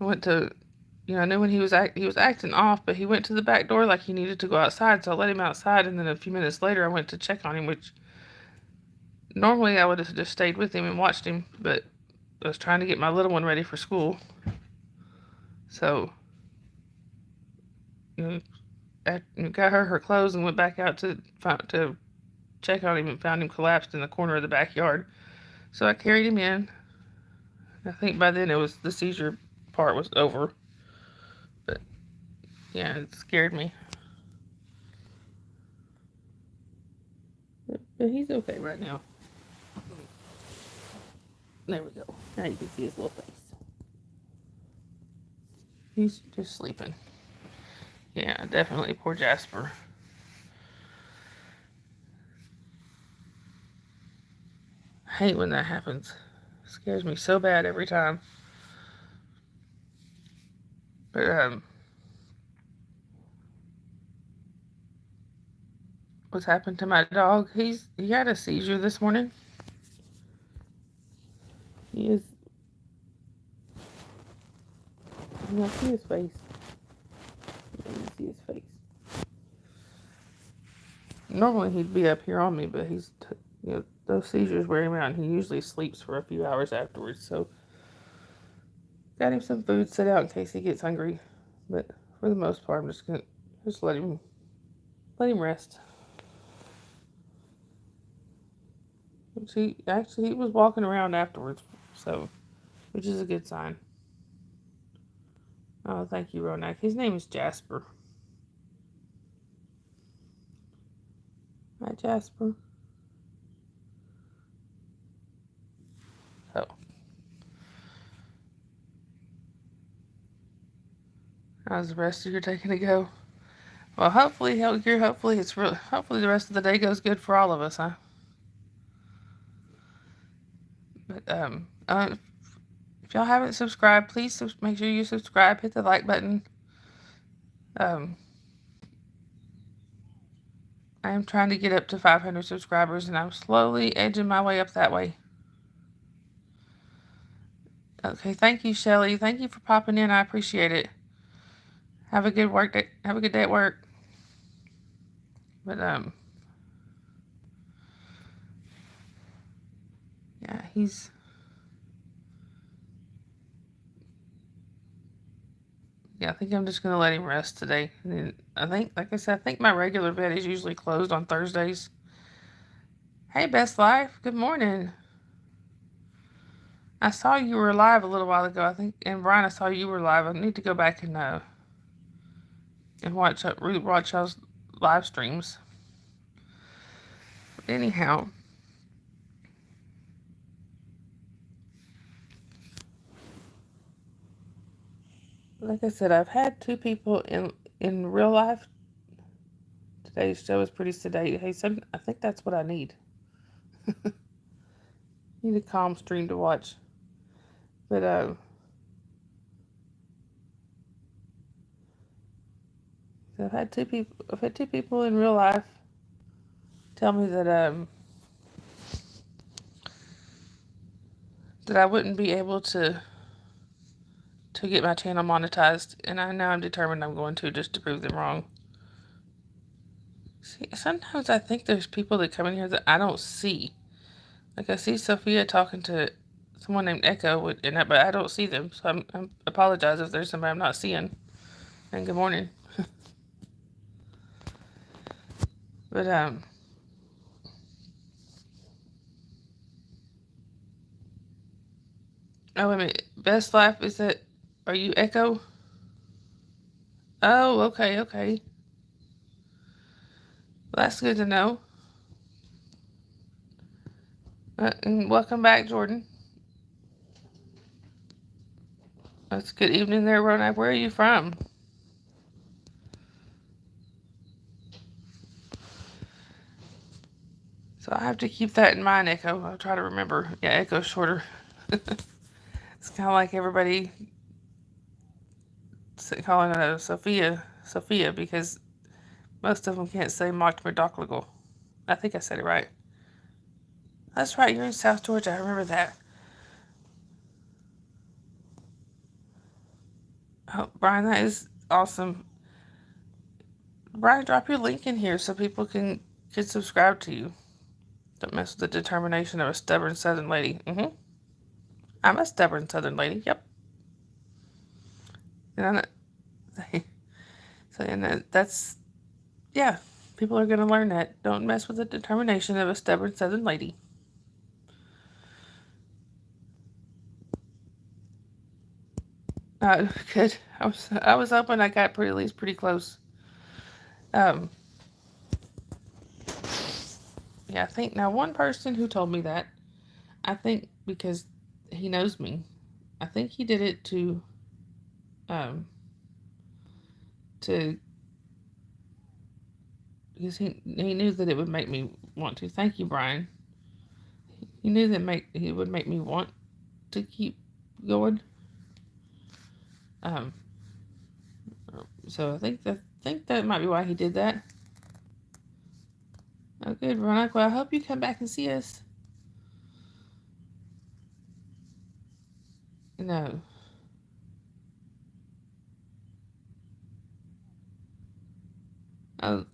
went to, I knew when he was acting off, but he went to the back door like he needed to go outside, so I let him outside, and then a few minutes later I went to check on him, which normally I would have just stayed with him and watched him, but I was trying to get my little one ready for school. So, got her clothes and went back out to check on him and found him collapsed in the corner of the backyard. So I carried him in. I think by then the seizure part was over. But yeah, it scared me. But he's okay right now. There we go. Now you can see his little face. He's just sleeping. Yeah, definitely. Poor Jasper. I hate when that happens. It scares me so bad every time. But what's happened to my dog? He had a seizure this morning. He is. You don't see his face. You don't see his face. Normally he'd be up here on me, but those seizures wear him out, and he usually sleeps for a few hours afterwards. So got him some food set out in case he gets hungry. But for the most part, I'm just gonna let him rest. He was walking around afterwards, so which is a good sign. Oh, thank you, Ronak. His name is Jasper. Hi, Jasper. So, how's the rest of your day gonna go? Well, hopefully the rest of the day goes good for all of us, huh? But if y'all haven't subscribed, please make sure you subscribe. Hit the like button. I am trying to get up to 500 subscribers, and I'm slowly edging my way up that way. Okay, thank you, Shelly. Thank you for popping in. I appreciate it. Have a good day. Have a good day at work. But yeah, I think I'm just gonna let him rest today. And like I said, I think my regular vet is usually closed on Thursdays. Hey, Best Life. Good morning. I saw you were live a little while ago. I think, and Brian, I saw you were live. I need to go back and watch y'all's live streams. But anyhow, like I said, I've had two people in real life. Today's show is pretty sedate. Hey, I think that's what I need. Need a calm stream to watch. But I've had two people in real life tell me that I wouldn't be able to to get my channel monetized, and now I'm determined I'm going to, just to prove them wrong. See, sometimes I think there's people that come in here that I don't see. Like, I see Sophia talking to someone named Echo, but I don't see them, so I apologize if there's somebody I'm not seeing. And good morning. But, oh, wait a minute. Best Life, are you Echo? Oh, okay. Well, that's good to know. And welcome back, Jordan. That's good evening there, Ronak. Where are you from? So I have to keep that in mind, Echo. I'll try to remember. Yeah, Echo's shorter. It's kind of like everybody calling her Sophia, because most of them can't say Mockmerdocligal. I think I said it right. That's right, you're in South Georgia. I remember that. Oh, Brian, that is awesome. Brian, drop your link in here so people can subscribe to you. Don't mess with the determination of a stubborn Southern lady. I'm a stubborn Southern lady. Yep. And that's, yeah. People are gonna learn that. Don't mess with the determination of a stubborn Southern lady. Good. I was hoping I got at least pretty close. Yeah, I think now one person who told me that, I think because he knows me, I think he did it to because he knew that it would make me want to. Thank you, Brian. He knew that he would make me want to keep going. So I think that might be why he did that. Oh, good, Veronica. Well, I hope you come back and see us. No. Oh,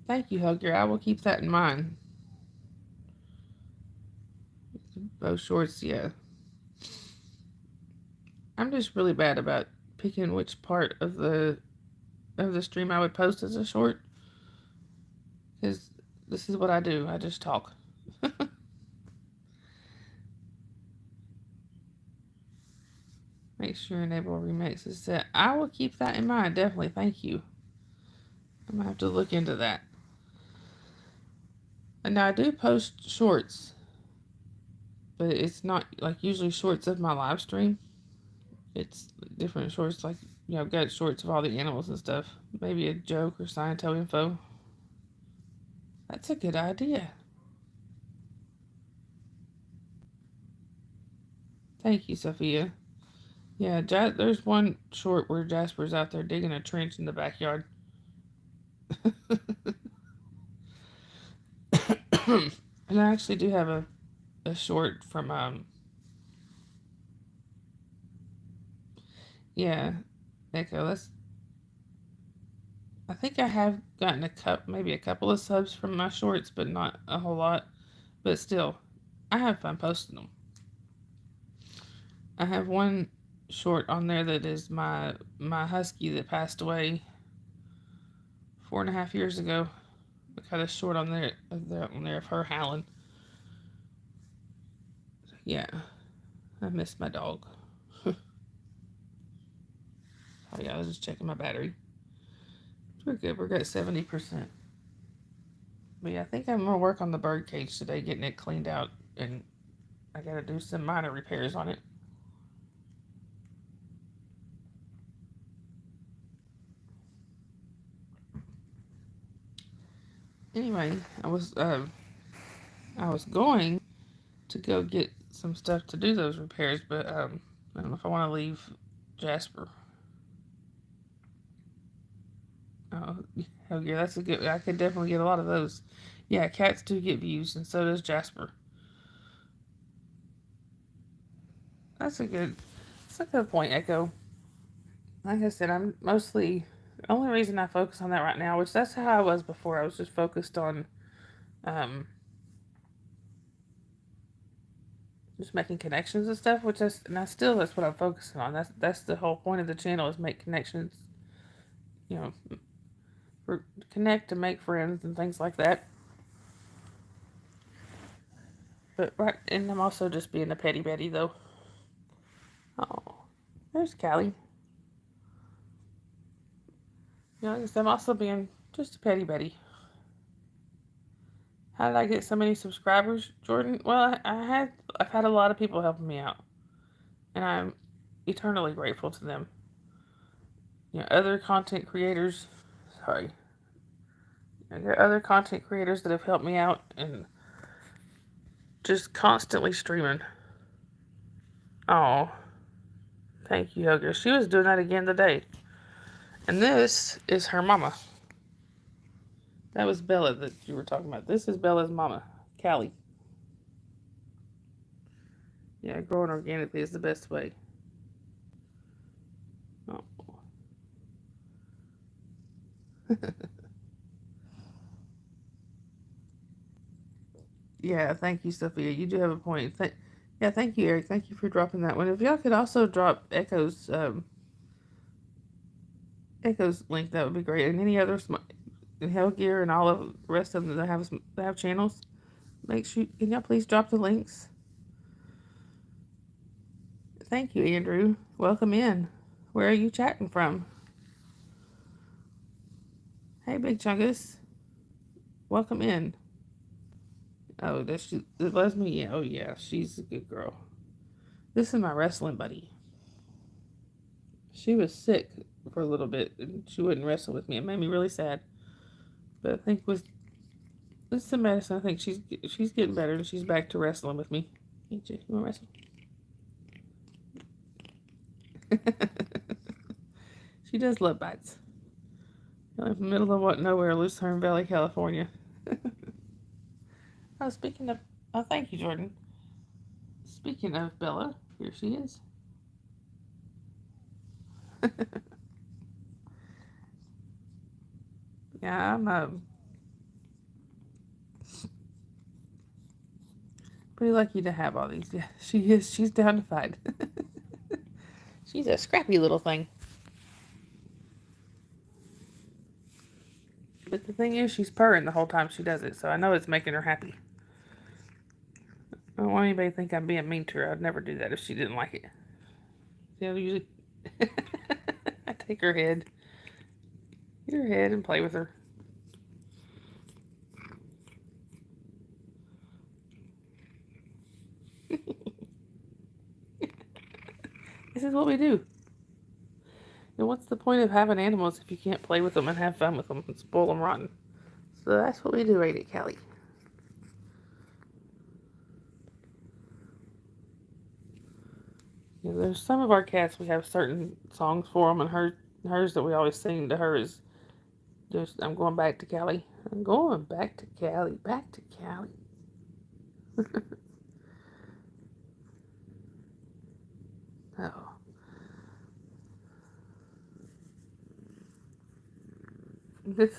thank you, Hugger. I will keep that in mind. Bow shorts, yeah. I'm just really bad about picking which part of the stream I would post as a short, because this is what I do. I just talk. Make sure enable remix is set. I will keep that in mind, definitely. Thank you. I'm gonna have to look into that. And now I do post shorts, but it's not like usually shorts of my live stream. It's different shorts, like, I've got shorts of all the animals and stuff. Maybe a joke or scientific info. That's a good idea. Thank you, Sophia. Yeah, there's one short where Jasper's out there digging a trench in the backyard. And I actually do have a short from yeah, Echo. I think I have gotten maybe a couple of subs from my shorts, but not a whole lot. But still, I have fun posting them. I have one short on there that is my husky that passed away 4.5 years ago. I got a short on there of her howling. Yeah, I missed my dog. Oh yeah, I was just checking my battery. We're good. We're at 70%. But yeah, I think I'm gonna work on the bird cage today, getting it cleaned out, and I gotta do some minor repairs on it. Anyway, I was going to go get some stuff to do those repairs, but I don't know if I want to leave Jasper. Oh, hell yeah, that's a good. I could definitely get a lot of those. Yeah, cats do get views, and so does Jasper. That's a good point, Echo. like I said, I'm mostly the only reason I focus on that right now, which that's how I was before. I was just focused on um just making connections and stuff, which that's what I'm focusing on. That's the whole point of the channel is make connections, you know, for connect and make friends and things like that. But right, and I'm also just being a petty Betty though. Oh, there's Callie. You know, I guess I'm also being just a petty Betty. How did I get so many subscribers, Jordan? Well, I've had a lot of people helping me out, and I'm eternally grateful to them. You know, other content creators. Sorry, there are other content creators that have helped me out and just constantly streaming. Oh, thank you, Hugger. She was doing that again today. And this is her mama. That was Bella that you were talking about. This is Bella's mama, Callie. Yeah, growing organically is the best way. Oh. Yeah, thank you, Sophia. You do have a point. Yeah, thank you, Eric. Thank you for dropping that one. If y'all could also drop Echo's link, that would be great. And any others, and Hellgear and all of the rest of them that have channels, make sure can y'all please drop the links. Thank you, Andrew. Welcome in. Where are you chatting from? Hey, Big Chungus. Welcome in. Oh, that's Leslie. Yeah, oh yeah, she's a good girl. This is my wrestling buddy. She was sick for a little bit, and she wouldn't wrestle with me. It made me really sad. But I think with some medicine, I think she's getting better, and she's back to wrestling with me. Hey, Jay, you want to wrestle? She does love bites. In the middle of nowhere, Lucerne Valley, California. Oh, speaking of, oh, thank you, Jordan. Speaking of Bella, here she is. Yeah, I'm pretty lucky to have all these. Yeah, she is. She's down to fight. She's a scrappy little thing. But the thing is, she's purring the whole time she does it, so I know it's making her happy. I don't want anybody to think I'm being mean to her. I'd never do that if she didn't like it. You know, usually I take her head, get her head, and play with her. This is what we do. And what's the point of having animals if you can't play with them and have fun with them and spoil them rotten? So that's what we do right at Callie. You know, there's some of our cats we have certain songs for them, and hers that we always sing to her is just "I'm going back to Cali. I'm going back to Cali, back to Cali." Oh, this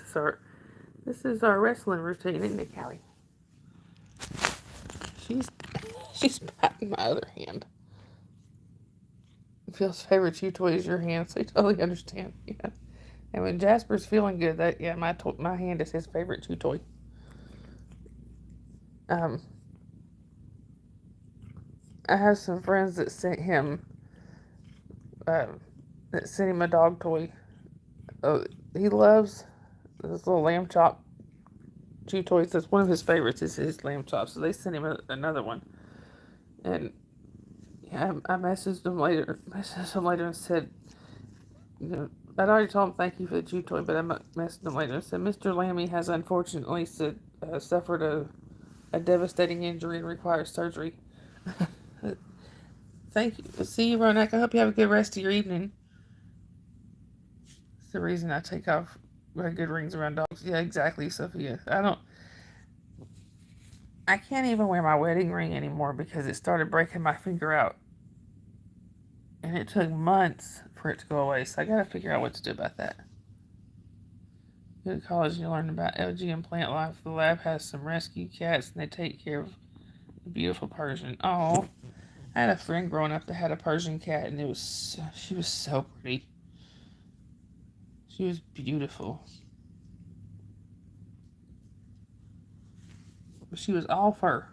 is our wrestling routine, isn't it, Callie? She's she's patting my other hand. Phil's favorite chew toy is your hand, so I totally understand. Yeah. And when Jasper's feeling good, that yeah, my hand is his favorite chew toy. Um, I have some friends that sent him a dog toy. Oh, he loves this little lamb chop chew toys. That's one of his favorites. Is his lamb chop. So they sent him another one, and yeah, I messaged him later and said, you know, I'd already told him thank you for the chew toy, but I messaged him later and said, Mr. Lammy has unfortunately suffered a devastating injury and requires surgery. Thank you. See you, Ronak. I hope you have a good rest of your evening. It's the reason I take off wear good rings around dogs. Yeah, exactly, Sophia. I can't even wear my wedding ring anymore because it started breaking my finger out. And it took months for it to go away, so I gotta figure out what to do about that. Go to college and you learn about algae and plant life. The lab has some rescue cats and they take care of a beautiful Persian. Oh, I had a friend growing up that had a Persian cat and she was so pretty. She was beautiful. She was all fur.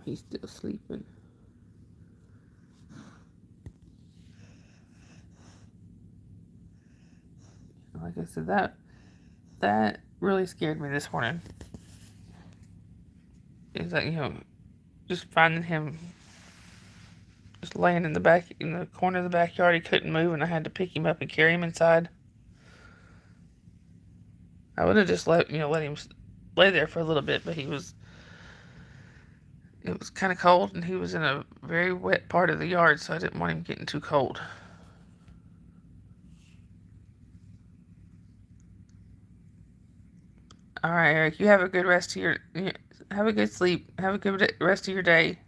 He's still sleeping. Like I said, that really scared me this morning. It's like, just finding him just laying in the corner of the backyard. He couldn't move, and I had to pick him up and carry him inside. I would have just let him lay there for a little bit, but it was kind of cold, and he was in a very wet part of the yard, so I didn't want him getting too cold. All right, Eric, you have a good have a good sleep. Have a good rest of your day.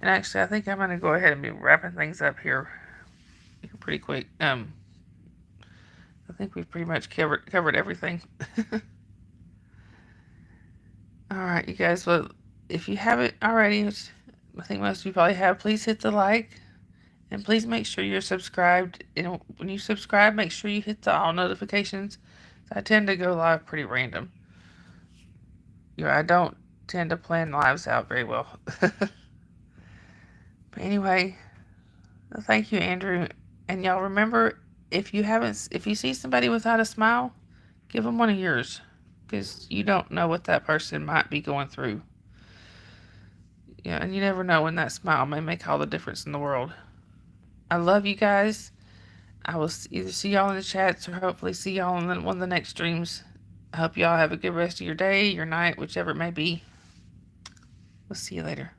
And actually, I think I'm going to go ahead and be wrapping things up here pretty quick. I think we've pretty much covered everything. All right, you guys. Well, if you haven't already, which I think most of you probably have, please hit the like. And please make sure you're subscribed. And when you subscribe, make sure you hit the all notifications. I tend to go live pretty random. I don't tend to plan lives out very well. But anyway, thank you, Andrew. And y'all remember, if you see somebody without a smile, give them one of yours. Because you don't know what that person might be going through. And you never know when that smile may make all the difference in the world. I love you guys. I will either see y'all in the chats or hopefully see y'all in one of the next streams. I hope y'all have a good rest of your day, your night, whichever it may be. We'll see you later.